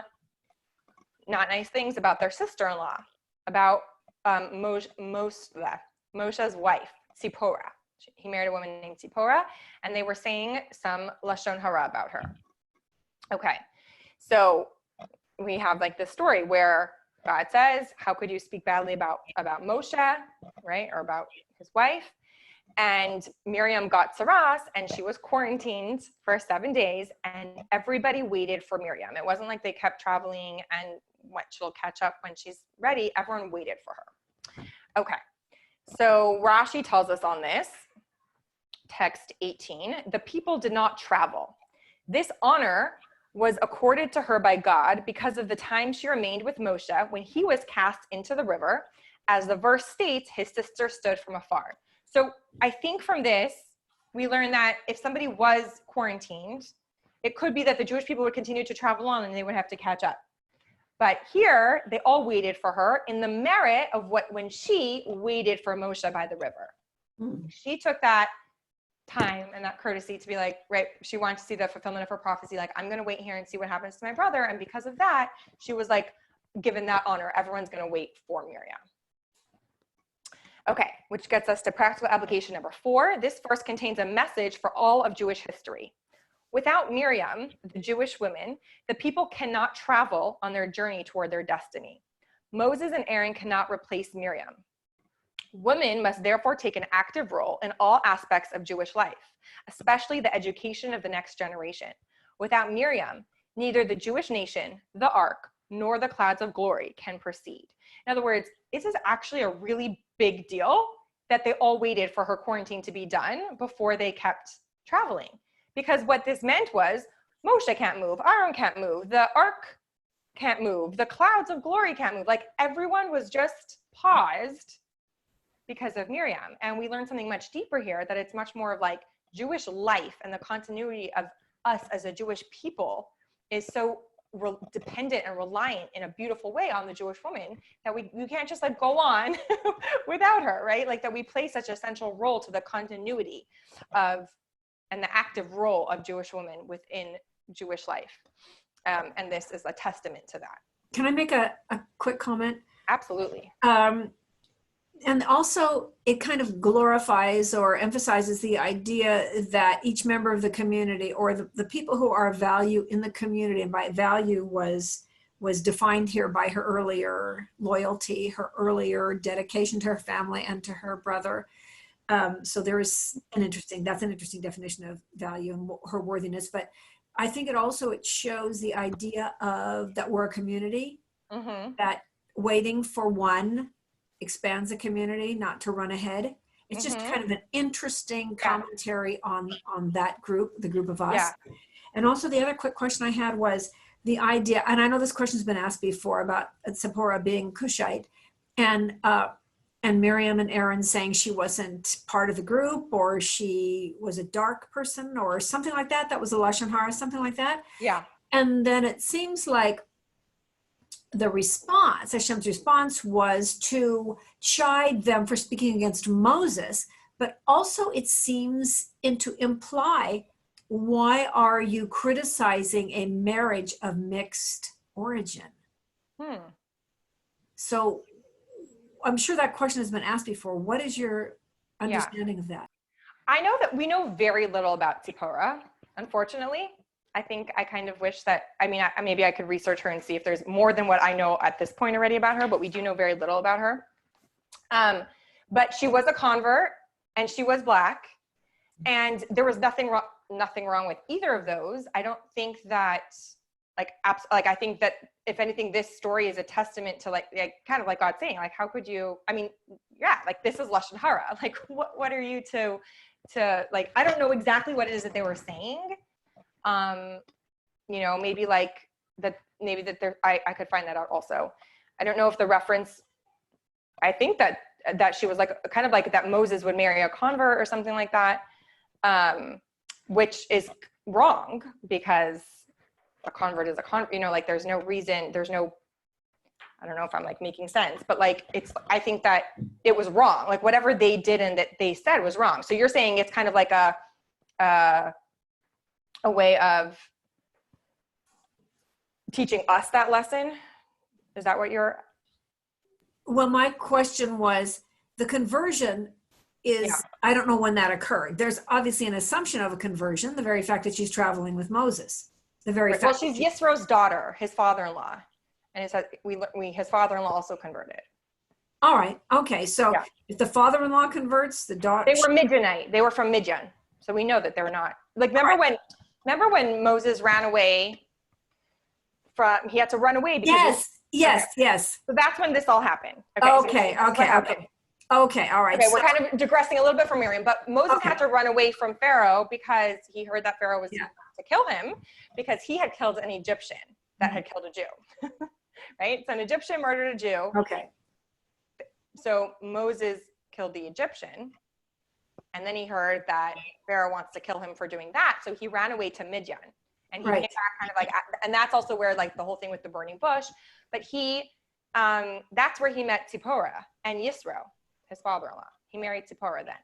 not nice things about their sister-in-law, about Moshe's wife, Tzipporah. He married a woman named Tzipporah, and they were saying some lashon hara about her. Okay. So we have like this story where God says, how could you speak badly about Moshe, right? Or about his wife. And Miriam got Saras, and she was quarantined for 7 days, and everybody waited for Miriam. It wasn't like they kept traveling and what she'll catch up when she's ready. Everyone waited for her. Okay, so Rashi tells us on this, text 18, the people did not travel. This honor was accorded to her by God because of the time she remained with Moshe when he was cast into the river. As the verse states, his sister stood from afar. So I think from this, we learn that if somebody was quarantined, it could be that the Jewish people would continue to travel on and they would have to catch up. But here, they all waited for her in the merit of when she waited for Moshe by the river. She took that time and that courtesy to be like, right, she wanted to see the fulfillment of her prophecy. Like, I'm going to wait here and see what happens to my brother. And because of that, she was like, given that honor. Everyone's going to wait for Miriam. Okay, which gets us to practical application number 4. This verse contains a message for all of Jewish history. Without Miriam, the Jewish women, the people cannot travel on their journey toward their destiny. Moses and Aaron cannot replace Miriam. Women must therefore take an active role in all aspects of Jewish life, especially the education of the next generation. Without Miriam, neither the Jewish nation, the ark, nor the clouds of glory can proceed. In other words, this is actually a really big deal that they all waited for her quarantine to be done before they kept traveling. Because what this meant was Moshe can't move, Aaron can't move, the ark can't move, the clouds of glory can't move. Like, everyone was just paused because of Miriam. And we learned something much deeper here, that it's much more of like Jewish life and the continuity of us as a Jewish people is so dependent and reliant in a beautiful way on the Jewish woman that we can't just like go on without her, right? Like, that we play such a central role to the continuity of and the active role of Jewish women within Jewish life. And this is a testament to that. Can I make a quick comment? Absolutely. And also, it kind of glorifies or emphasizes the idea that each member of the community, or the people who are of value in the community, and by value was defined here by her earlier loyalty, her earlier dedication to her family and to her brother. So there is that's an interesting definition of value and her worthiness. But I think it shows the idea of that we're a community, that waiting for one expands the community, not to run ahead. It's just kind of an interesting commentary on that group, the group of us. Yeah. And also the other quick question I had was the idea, and I know this question's been asked before about Zipporah being Cushite, and Miriam and Aaron saying she wasn't part of the group, or she was a dark person or something like that. That was a Lashon Hara, something like that. Yeah. And then it seems like the response, Hashem's response, was to chide them for speaking against Moses, but also it seems to imply, why are you criticizing a marriage of mixed origin? So I'm sure that question has been asked before. What is your understanding of that? I know that we know very little about Zipporah, unfortunately. I think I kind of wish that, maybe I could research her and see if there's more than what I know at this point already about her, but we do know very little about her. But she was a convert, and she was Black, and there was nothing wrong with either of those. I don't think that, I think that if anything, this story is a testament to kind of like God saying, like, how could you, this is Lashon Hara. Like, what are you to I don't know exactly what it is that they were saying. Maybe that there, I could find that out also. I don't know if the reference, I think that she was kind of like that Moses would marry a convert or something like that, which is wrong, because a convert is a convert, there's no reason, I don't know if I'm making sense, but I think that it was wrong. Whatever they did and that they said was wrong. So you're saying it's kind of like a way of teaching us that lesson? Is that what you're? Well, my question was, the conversion is, I don't know when that occurred. There's obviously an assumption of a conversion, the very fact that she's traveling with Moses. The very fact. Well, she's Yisro's daughter, his father-in-law. And it says his father-in-law also converted. All right. Okay. So Yeah. if the father-in-law converts, the daughter. They were Midianite. They were from Midian. So we know that they were not. Like, remember when Moses ran away he had to run away because Yes. So that's when this all happened. Okay. All right. Okay. We're kind of digressing a little bit from Miriam, but Moses had to run away from Pharaoh because he heard that Pharaoh was to kill him because he had killed an Egyptian that had killed a Jew. Right? So an Egyptian murdered a Jew. Okay. So Moses killed the Egyptian, and then he heard that Pharaoh wants to kill him for doing that. So he ran away to Midian. And he came back kind of like, and that's also where like the whole thing with the burning bush, but that's where he met Zipporah and Yisro, his father-in-law. He married Zipporah then.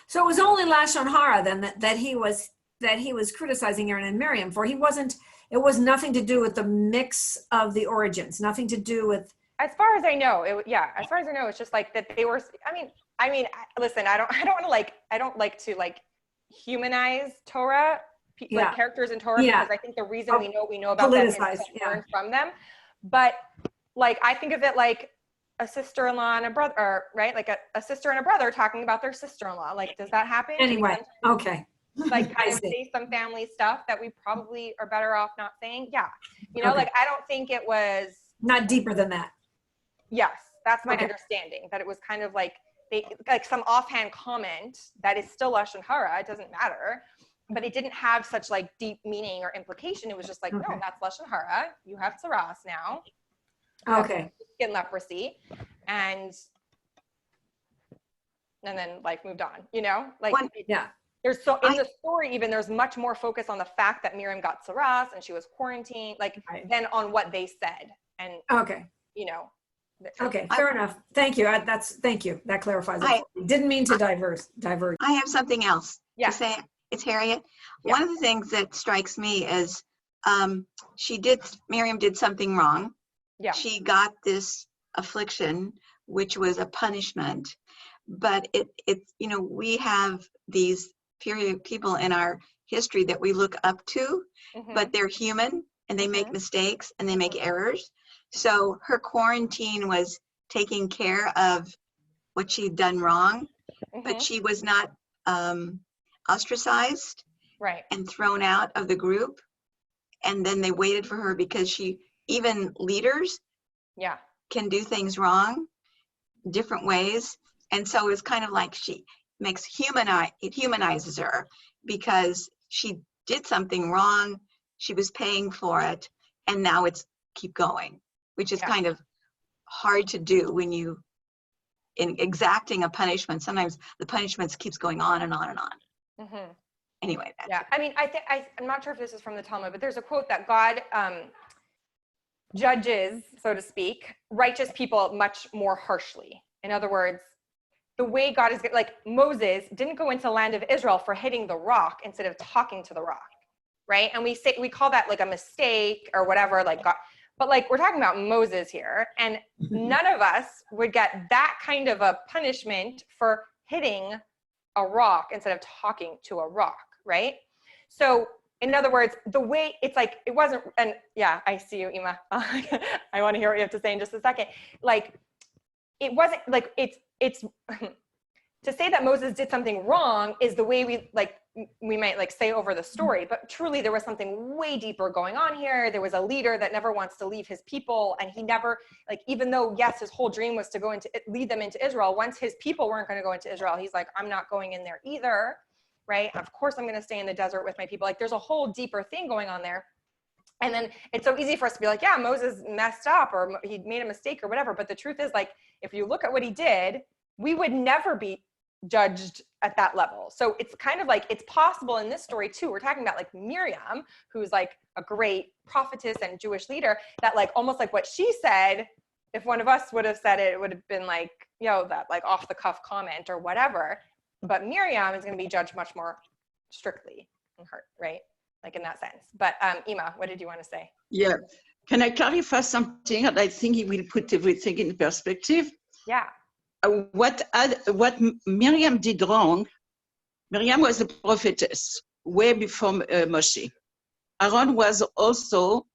So it was only Lashon Hara then that he was criticizing Aaron and Miriam for. It was nothing to do with the mix of the origins, nothing to do with. As far as I know, as far as I know, it's just like that they were, I mean, listen, I don't like to humanize Torah, like characters in Torah, because I think the reason we know about them is to learn from them. But like, I think of it like a sister-in-law and a brother, right? Like a sister and a brother talking about their sister-in-law. Like, does that happen? Anyway, okay. Like kind of say some family stuff that we probably are better off not saying. Yeah. Like, I don't think it was. Not deeper than that. Yes. That's my understanding, that it was kind of like some offhand comment that is still Lashon Hara. It doesn't matter. But it didn't have such like deep meaning or implication. It was just like, no, that's Lashon Hara. You have tsaras now. Okay. Skin leprosy, and then life moved on. There's in the story even there's much more focus on the fact that Miriam got tsaras and she was quarantined, than on what they said. And okay, fair enough. Thank you. Thank you. That clarifies it. Didn't mean to diverge. I have something else to say. It's Harriet. Yeah. One of the things that strikes me is Miriam did something wrong. Yeah. She got this affliction, which was a punishment. But we have these people in our history that we look up to, but they're human and they make mistakes and they make errors. So her quarantine was taking care of what she'd done wrong, but she was not ostracized and thrown out of the group. And then they waited for her because even leaders can do things wrong different ways. And so it's kind of like it humanizes her because she did something wrong. She was paying for it. And now it's keep going, which is kind of hard to do when in exacting a punishment. Sometimes the punishment keeps going on and on and on. Anyway. I mean, I'm not sure if this is from the Talmud, but there's a quote that God judges, so to speak, righteous people much more harshly. In other words, the way God is, like Moses didn't go into the land of Israel for hitting the rock instead of talking to the rock, right? And we call that like a mistake or whatever, like God, but like we're talking about Moses here, and none of us would get that kind of a punishment for hitting a rock instead of talking to a rock, right? So in other words, the way it's like, it wasn't, and I see you, Ima. I want to hear what you have to say in just a second. Like, it wasn't like, it's to say that Moses did something wrong is the way we might like say over the story, but truly there was something way deeper going on here. There was a leader that never wants to leave his people, and he never, like, even though yes, his whole dream was to lead them into Israel, once his people weren't going to go into Israel, he's like, I'm not going in there either, right? Of course I'm going to stay in the desert with my people. Like, there's a whole deeper thing going on there. And then it's so easy for us to be like, yeah, Moses messed up or he made a mistake or whatever. But the truth is, like, if you look at what he did, we would never be judged at that level. So it's kind of like, it's possible in this story too. We're talking about like Miriam, who's like a great prophetess and Jewish leader, that like almost like what she said, if one of us would have said it, it would have been like, that like off the cuff comment or whatever. But Miriam is going to be judged much more strictly in her, right? Like in that sense. But Ima, what did you want to say? Yeah. Can I clarify something? And I think it will put everything in perspective. Yeah. What Miriam did wrong, Miriam was a prophetess way before Moshe. Aaron was also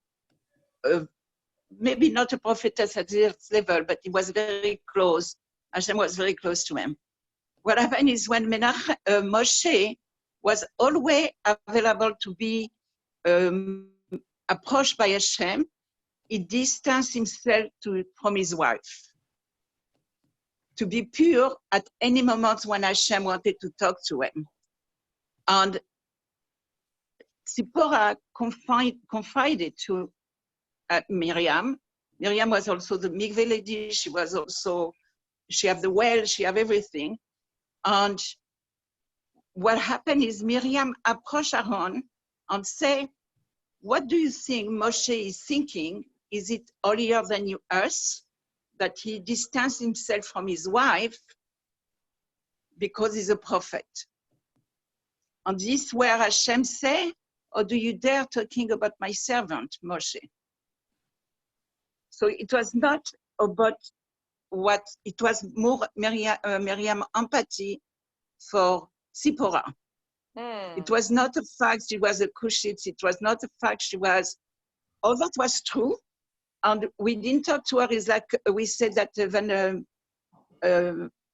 maybe not a prophetess at this level, but he was very close. Hashem was very close to him. What happened is when Moshe was always available to be approached by Hashem, he distanced himself from his wife to be pure at any moment when Hashem wanted to talk to him. And Zipporah confided to Miriam. Miriam was also the mikveh lady. She had the well, she had everything. And what happened is Miriam approached Aaron and said, what do you think Moshe is thinking? Is it holier than us that he distanced himself from his wife because he's a prophet? And this is where Hashem said, or do you dare talking about my servant, Moshe? So it was not about what, it was more Miriam empathy for Zipporah. It was not a fact she was a Cushite. It was not a fact she was, all that was true. And we didn't talk to her, it's like we said that when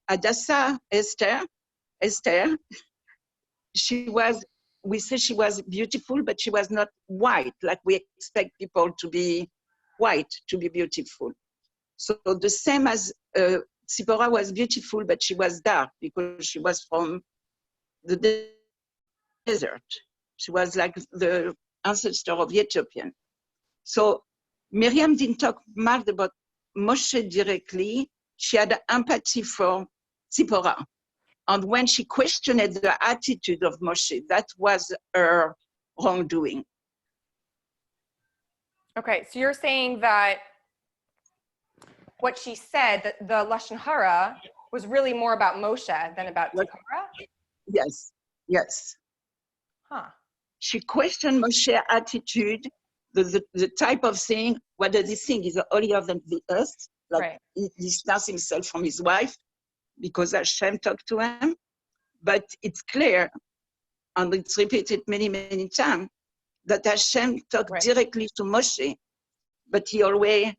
Hadassah, Esther, we said she was beautiful, but she was not white, like we expect people to be white to be beautiful. So the same as Zipporah was beautiful, but she was dark because she was from the desert. She was like the ancestor of the Ethiopian. So Miriam didn't talk much about Moshe directly. She had empathy for Zipporah. And when she questioned the attitude of Moshe, that was her wrongdoing. Okay, so you're saying that what she said, that the Lashon Hara, was really more about Moshe than about Zipporah? Yes, yes. Huh. She questioned Moshe's attitude, the type of thing, whether this thing is holier than the earth, like right. He distanced himself from his wife because Hashem talked to him. But it's clear, and it's repeated many, many times, that Hashem talked right. directly to Moshe, but he always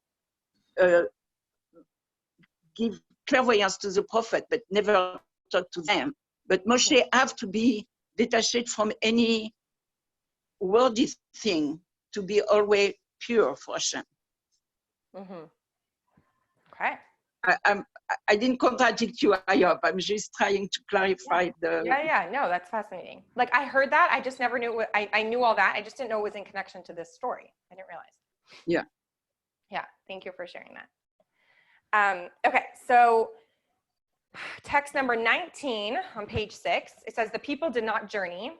give clairvoyance to the prophet, but never talk to them. But Moshe have to be detached from any worldly thing to be always pure for Hashem. Mm-hmm. Okay. I didn't contradict you, I hope. I'm just trying to clarify the... Yeah, no, that's fascinating. Like, I heard that, I just never knew, I knew all that, I just didn't know it was in connection to this story. I didn't realize. Yeah. Yeah, thank you for sharing that. Okay, so text number 19 on page 6, it says, the people did not journey.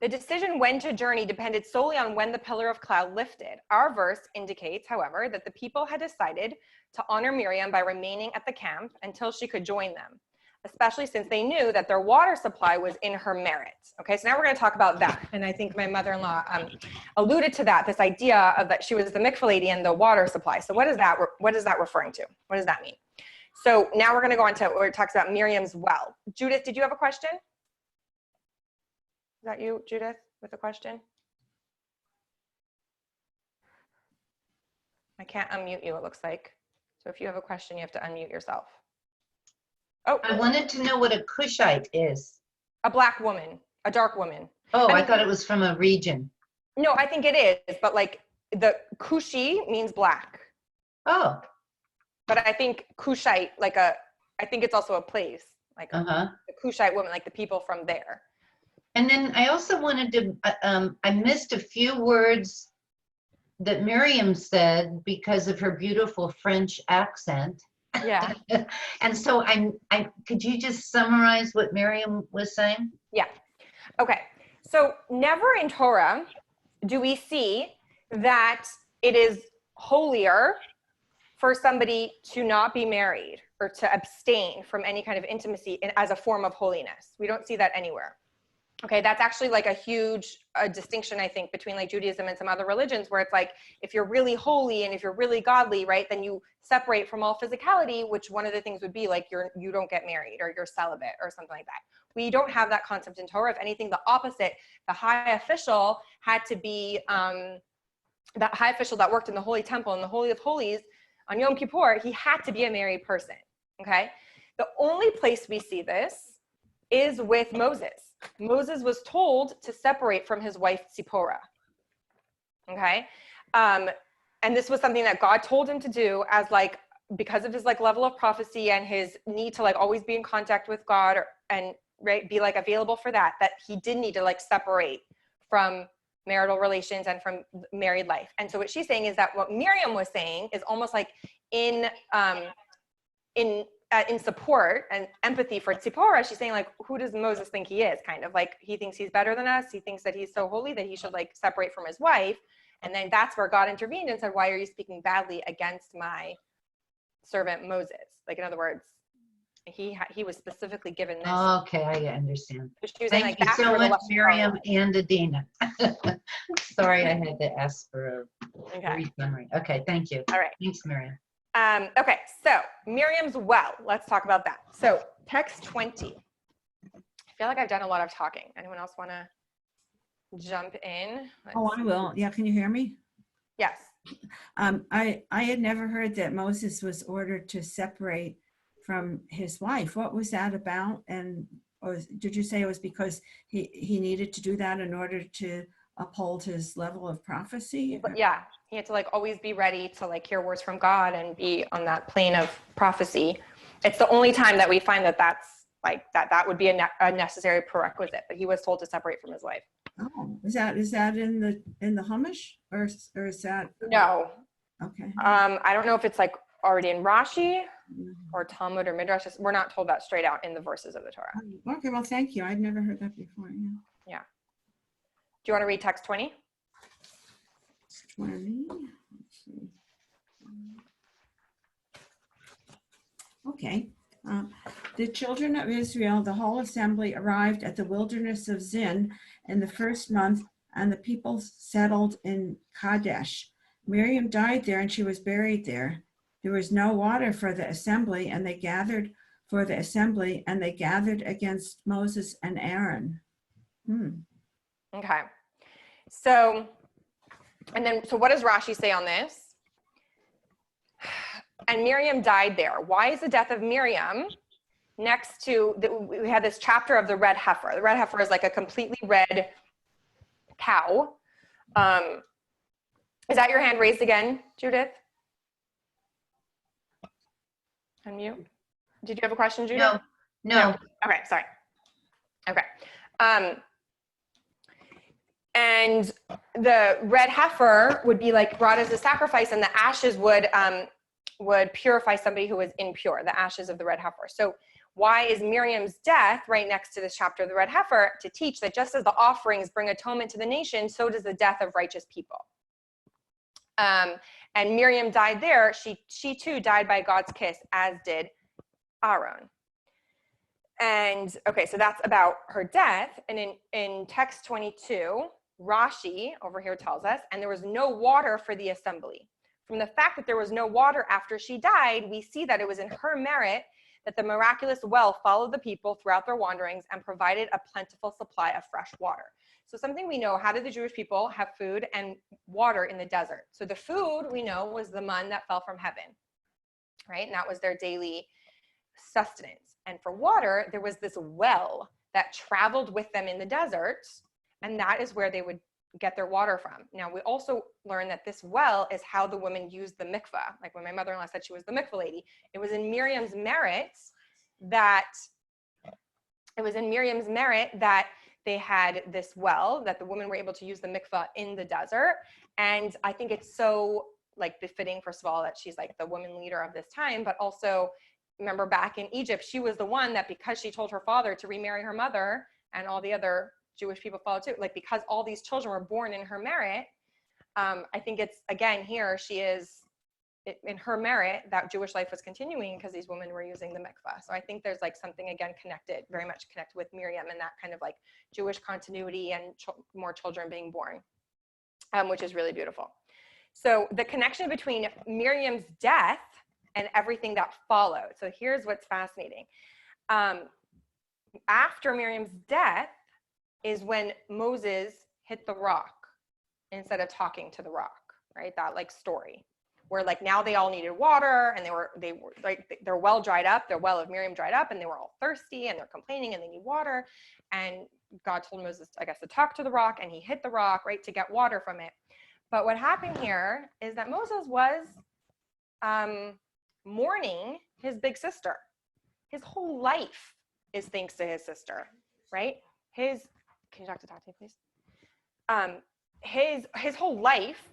The decision when to journey depended solely on when the pillar of cloud lifted. Our verse indicates, however, that the people had decided to honor Miriam by remaining at the camp until she could join them, especially since they knew that their water supply was in her merit. Okay, so now we're going to talk about that. And I think my mother-in-law alluded to that, this idea of that she was the mikveh lady and the water supply. So what is that referring to? What does that mean? So now we're going to go on to where it talks about Miriam's well. Judith, did you have a question? Is that you, Judith, with a question? I can't unmute you, it looks like. So if you have a question, you have to unmute yourself. Oh. I wanted to know what a Cushite is. A black woman, a dark woman. Oh, I thought it was from a region. No, I think it is, but like the Cushi means black. Oh. But I think Cushite, I think it's also a place, like the Cushite woman, like the people from there. And then I also wanted to, I missed a few words that Miriam said because of her beautiful French accent. Yeah. And so could you just summarize what Miriam was saying? Yeah. Okay. So never in Torah do we see that it is holier for somebody to not be married or to abstain from any kind of intimacy as a form of holiness. We don't see that anywhere. Okay, that's actually like a huge distinction, I think, between like Judaism and some other religions, where it's like, if you're really holy and if you're really godly, right, then you separate from all physicality, which one of the things would be like you don't get married or you're celibate or something like that. We don't have that concept in Torah. If anything, the opposite, the high official had to be that high official that worked in the Holy Temple and the Holy of Holies on Yom Kippur, he had to be a married person, okay? The only place we see this is with Moses. Moses was told to separate from his wife Zipporah, okay? And this was something that God told him to do as like, because of his like level of prophecy and his need to like always be in contact with God and right, be like available for that he did need to like separate from marital relations and from married life. And so what she's saying is that what Miriam was saying is almost like in support and empathy for Zipporah, she's saying like, who does Moses think he is? Kind of like, he thinks he's better than us. He thinks that he's so holy that he should like separate from his wife. And then that's where God intervened and said, why are you speaking badly against my servant Moses? Like, in other words, he was specifically given this. Okay, I understand. So she was Thank saying, like, you that's so where the much, lesson Miriam was. and Adina. Sorry, I had to ask for a Okay. brief summary. Okay, thank you. All right. Thanks, Miriam. Okay, so Miriam's well. Let's talk about that. So text 20. I feel like I've done a lot of talking. Anyone else want to jump in? Oh, I will. Yeah, can you hear me? Yes. I had never heard that Moses was ordered to separate from his wife. What was that about? And did you say it was because he needed to do that in order to uphold his level of prophecy? But yeah, he had to like always be ready to like hear words from God and be on that plane of prophecy. It's the only time that we find that that's like that would be a necessary prerequisite. But he was told to separate from his wife. Oh, is that in the Chumash or is that? No. Okay. I don't know if it's like already in Rashi or Talmud or Midrash. We're not told that straight out in the verses of the Torah. Okay, well, thank you. I'd never heard that before. Yeah. Do you want to read text 20? 20. Let's see. Okay. The children of Israel, the whole assembly, arrived at the wilderness of Zin in the first month, and the people settled in Kadesh. Miriam died there, and she was buried there. There was no water for the assembly, and they gathered against Moses and Aaron. Okay. So what does Rashi say on this? And Miriam died there. Why is the death of Miriam next to, we had this chapter of the red heifer. The red heifer is like a completely red cow. Is that your hand raised again, Judith? Unmute. Did you have a question, Judith? No. Okay, sorry. Okay. And the red heifer would be like brought as a sacrifice, and the ashes would purify somebody who was impure, the ashes of the red heifer. So why is Miriam's death right next to this chapter of the red heifer? To teach that just as the offerings bring atonement to the nation, so does the death of righteous people. And Miriam died there. She too died by God's kiss, as did Aaron. And okay, so that's about her death. And in text 22, Rashi over here tells us, and there was no water for the assembly. From the fact that there was no water after she died, we see that it was in her merit that the miraculous well followed the people throughout their wanderings and provided a plentiful supply of fresh water. So something we know, how did the Jewish people have food and water in the desert? So the food we know was the manna that fell from heaven, right? And that was their daily sustenance. And for water, there was this well that traveled with them in the desert, and that is where they would get their water from. Now, we also learn that this well is how the women used the mikvah. Like when my mother-in-law said she was the mikvah lady, it was in Miriam's merit that they had this well, that the women were able to use the mikvah in the desert. And I think it's so like befitting, first of all, that she's like the woman leader of this time, but also remember back in Egypt, she was the one that, because she told her father to remarry her mother, and all the other Jewish people followed too, like because all these children were born in her merit, I think it's, again, here she is in her merit that Jewish life was continuing because these women were using the mikvah. So I think there's like something, again, connected, very much connected with Miriam and that kind of like Jewish continuity and more children being born, which is really beautiful. So the connection between Miriam's death and everything that followed. So here's what's fascinating. After Miriam's death is when Moses hit the rock instead of talking to the rock. right? That like story where like now they all needed water and they were like, their well dried up, their well of Miriam dried up and they were all thirsty and they're complaining and they need water. And God told Moses, I guess, to talk to the rock, and he hit the rock, right, to get water from it. But what happened here is that Moses was mourning his big sister. His whole life is thanks to his sister, right? Can you talk to Tate, please? His whole life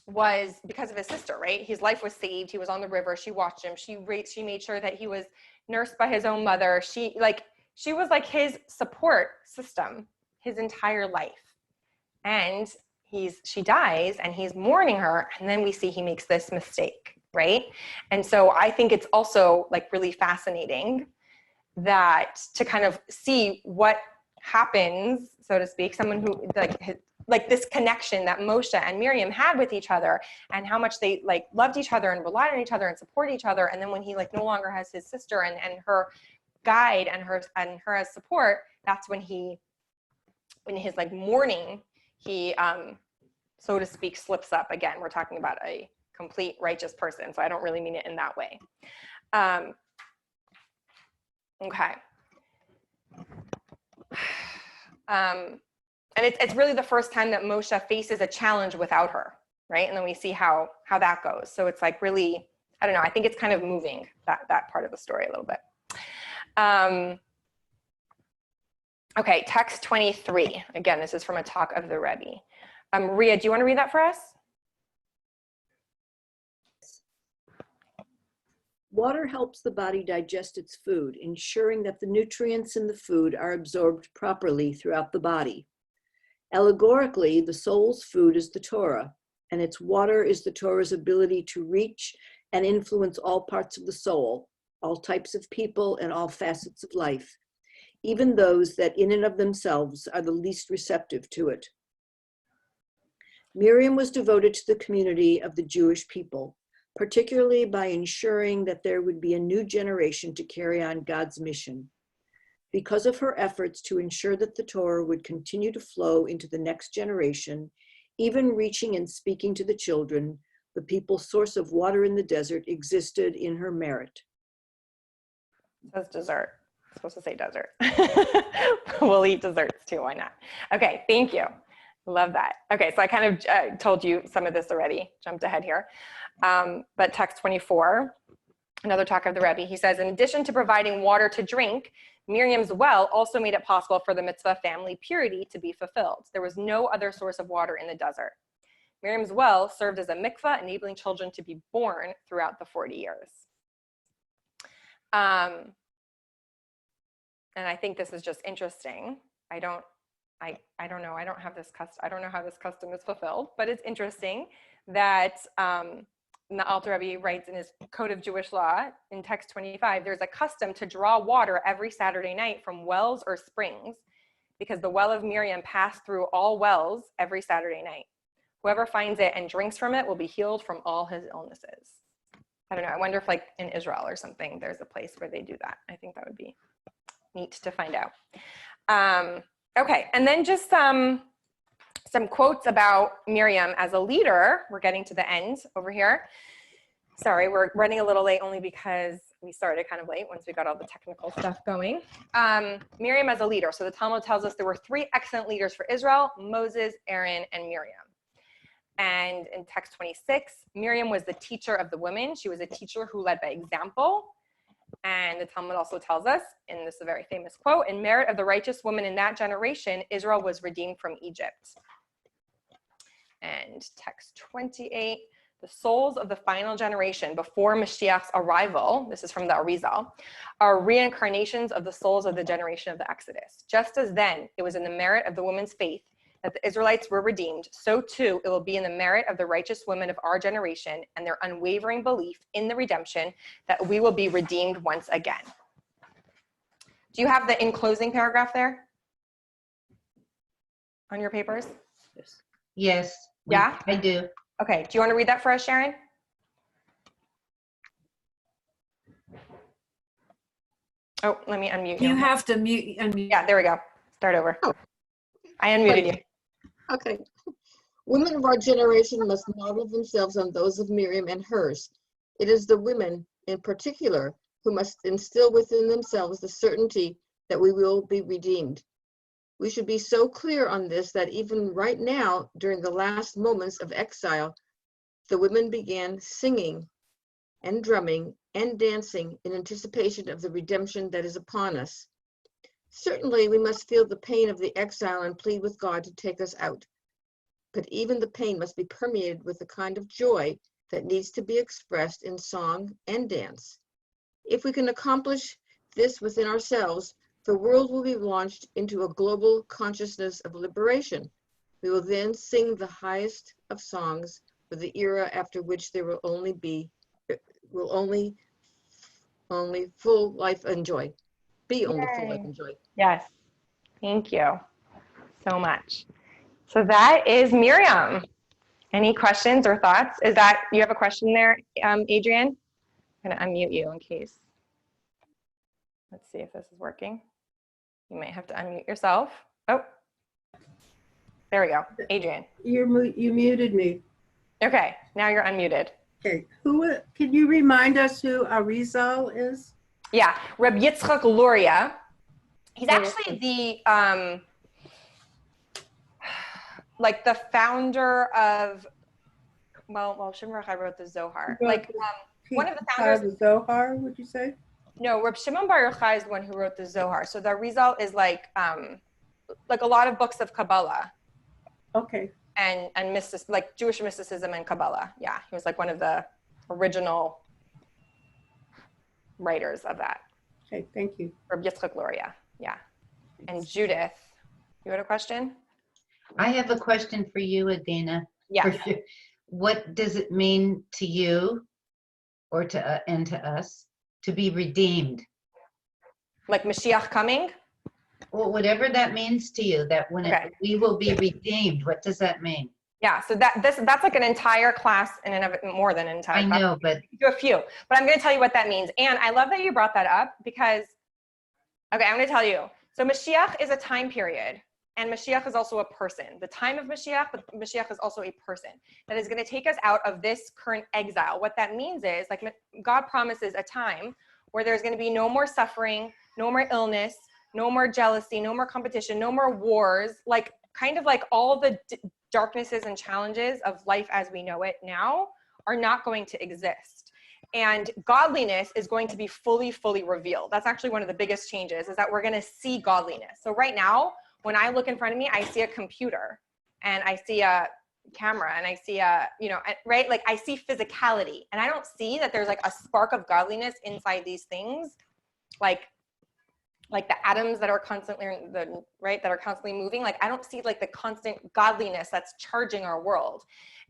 was because of his sister, right? His life was saved. He was on the river. She watched him. She made sure that he was nursed by his own mother. She was like his support system his entire life. And she dies and he's mourning her. And then we see he makes this mistake, right? And so I think it's also like really fascinating that to kind of see what happens, so to speak, someone who like this connection that Moshe and Miriam had with each other and how much they like loved each other and relied on each other and supported each other. And then when he like no longer has his sister and her guide and her as support, that's when in his like mourning, he, so to speak, slips up. Again, we're talking about a complete righteous person, so I don't really mean it in that way. Okay. And it's really the first time that Moshe faces a challenge without her, right? And then we see how that goes. So it's like really, I don't know, I think it's kind of moving, that part of the story a little bit. Okay, text 23. Again, this is from a talk of the Rebbe. Ria, do you want to read that for us? Water helps the body digest its food, ensuring that the nutrients in the food are absorbed properly throughout the body. Allegorically, the soul's food is the Torah, and its water is the Torah's ability to reach and influence all parts of the soul, all types of people, and all facets of life, even those that in and of themselves are the least receptive to it. Miriam was devoted to the community of the Jewish people, particularly by ensuring that there would be a new generation to carry on God's mission. Because of her efforts to ensure that the Torah would continue to flow into the next generation, even reaching and speaking to the children, the people's source of water in the desert existed in her merit. It says dessert. It's supposed to say desert. We'll eat desserts too, why not? Okay, thank you. Love that. Okay, so I kind of told you some of this already, jumped ahead here. But text 24, another talk of the Rebbe, he says, in addition to providing water to drink, Miriam's well also made it possible for the mitzvah family purity to be fulfilled. There was no other source of water in the desert. Miriam's well served as a mikvah, enabling children to be born throughout the 40 years. And I think this is just interesting. I don't know. I don't have this custom. I don't know how this custom is fulfilled, but it's interesting that the Alter Rebbe writes in his Code of Jewish Law in text 25, there's a custom to draw water every Saturday night from wells or springs, because the well of Miriam passed through all wells every Saturday night. Whoever finds it and drinks from it will be healed from all his illnesses. I don't know. I wonder if like in Israel or something, there's a place where they do that. I think that would be neat to find out. Okay, and then just some quotes about Miriam as a leader. We're getting to the end over here. Sorry, we're running a little late only because we started kind of late once we got all the technical stuff going. Miriam as a leader. So the Talmud tells us there were 3 excellent leaders for Israel: Moses, Aaron, and Miriam. And in text 26, Miriam was the teacher of the women. She was a teacher who led by example. And the Talmud also tells us, and this is a very famous quote, in merit of the righteous woman in that generation, Israel was redeemed from Egypt. And text 28, the souls of the final generation before Mashiach's arrival, this is from the Arizal, are reincarnations of the souls of the generation of the Exodus. Just as then it was in the merit of the woman's faith that the Israelites were redeemed, so too it will be in the merit of the righteous women of our generation and their unwavering belief in the redemption that we will be redeemed once again. Do you have the in closing paragraph there on your papers? Yes. Yes. Yeah? I do. Okay, do you want to read that for us, Sharon? Oh, let me unmute you. You have to unmute. Yeah, there we go. Start over. Oh. I unmuted you. Okay. Women of our generation must model themselves on those of Miriam and hers. It is the women in particular who must instill within themselves the certainty that we will be redeemed. We should be so clear on this that even right now, during the last moments of exile, the women began singing and drumming and dancing in anticipation of the redemption that is upon us. Certainly, we must feel the pain of the exile and plead with God to take us out. But even the pain must be permeated with the kind of joy that needs to be expressed in song and dance. If we can accomplish this within ourselves, the world will be launched into a global consciousness of liberation. We will then sing the highest of songs for the era after which there will only full life and joy. Be only full life Yay. and joy. Yes. Thank you so much. So that is Miriam. Any questions or thoughts? Is that, you have a question there, Adrienne? I'm gonna unmute you in case. Let's see if this is working. You might have to unmute yourself. Oh, there we go. Adrienne. You muted me. Okay, now you're unmuted. Okay, can you remind us who Arizal is? Yeah, Reb Yitzchak Luria. He's actually the like the founder of, well, Shimon Bar Yochai wrote the Zohar. Like one of the founders of the Zohar, would you say? No, Reb Shimon Bar Yochai is the one who wrote the Zohar. So the Arizal is like a lot of books of Kabbalah. Okay. And like Jewish mysticism and Kabbalah. Yeah, he was like one of the original writers of that. Okay, thank you. Reb Yitzchak Luria. Yeah. And Judith, you had a question? I have a question for you, Adina. Yeah. What does it mean to you or and to us to be redeemed? Like Mashiach coming? Well, whatever that means to you, that when we will be redeemed, what does that mean? Yeah, so that's like an entire class in and of it, more than an entire class. I know, but do a few. But I'm going to tell you what that means. And I love that you brought that up because, okay, I'm going to tell you. So Mashiach is a time period, and Mashiach is also a person. The time of Mashiach, but Mashiach is also a person that is going to take us out of this current exile. What that means is, like, God promises a time where there's going to be no more suffering, no more illness, no more jealousy, no more competition, no more wars, like kind of like all the darknesses and challenges of life as we know it now are not going to exist. And godliness is going to be fully revealed. That's actually one of the biggest changes, is that we're going to see godliness. So right now, when I look in front of me, I see a computer and I see a camera and I see a, right? Like I see physicality, and I don't see that there's like a spark of godliness inside these things, like the atoms that are constantly that are constantly moving. Like I don't see like the constant godliness that's charging our world.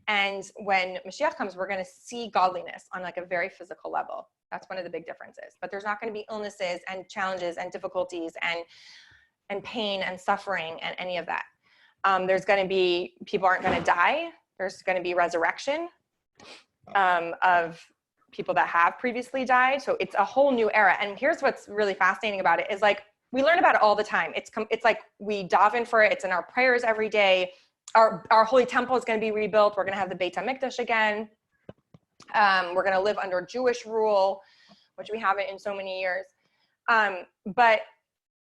And when Mashiach comes, we're going to see godliness on like a very physical level. That's one of the big differences. But there's not going to be illnesses and challenges and difficulties and pain and suffering and any of that. There's going to be, people aren't going to die. There's going to be resurrection of people that have previously died. So it's a whole new era. And here's what's really fascinating about it is like, we learn about it all the time. It's like we daven for it. It's in our prayers every day. Our holy temple is going to be rebuilt. We're going to have the Beit HaMikdash again. We're going to live under Jewish rule, which we haven't in so many years. But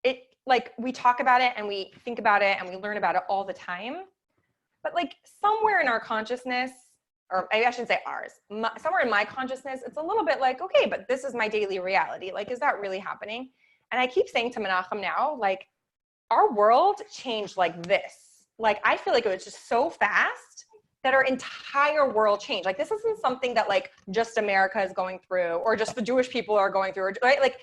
it, like, we talk about it and we think about it and we learn about it all the time. But like somewhere in our consciousness, or maybe I should say ours, somewhere in my consciousness, it's a little bit like, okay, but this is my daily reality. Like, is that really happening? And I keep saying to Menachem now, like, our world changed like this. Like, I feel like it was just so fast that our entire world changed. Like, this isn't something that like just America is going through or just the Jewish people are going through, right? Like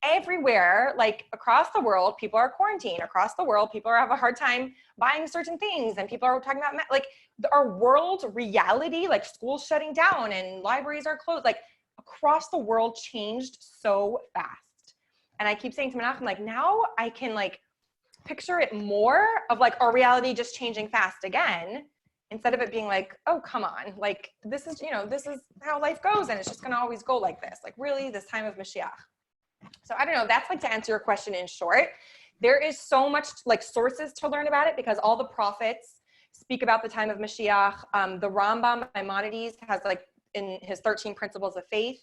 everywhere, like across the world, people are quarantined. Across the world, people have a hard time buying certain things, and people are talking about like our world reality, like schools shutting down and libraries are closed. Like across the world changed so fast. And I keep saying to Menachem, like now I can like picture it more of like our reality just changing fast again, instead of it being like, oh, come on, like this is, this is how life goes and it's just gonna always go like this. Like really this time of Mashiach. So I don't know, that's like to answer your question in short. There is so much like sources to learn about it because all the prophets speak about the time of Mashiach. The Rambam, Maimonides, has like in his 13 principles of faith,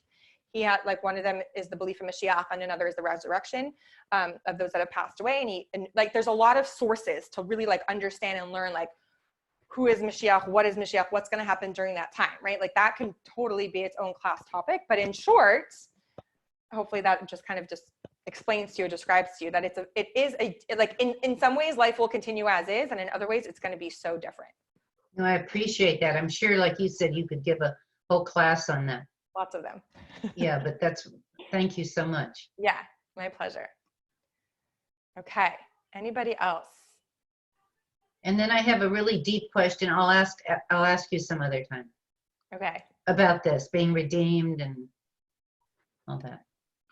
he had like one of them is the belief in Mashiach and another is the resurrection of those that have passed away. And like there's a lot of sources to really like understand and learn like who is Mashiach, what is Mashiach, what's going to happen during that time, right? Like that can totally be its own class topic. But in short, hopefully that just kind of just explains to you, describes to you that it is like in some ways life will continue as is, and in other ways it's going to be so different. No, I appreciate that. I'm sure, like you said, you could give a whole class on that. Lots of them. Yeah, but thank you so much. Yeah, my pleasure. Okay, anybody else? And then I have a really deep question. I'll ask you some other time. Okay. About this being redeemed and all that.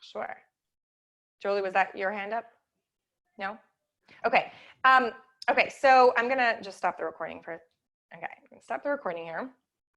Sure. Jolie, was that your hand up? No? Okay. Okay, so I'm gonna just stop the recording for, okay, I'm gonna stop the recording here.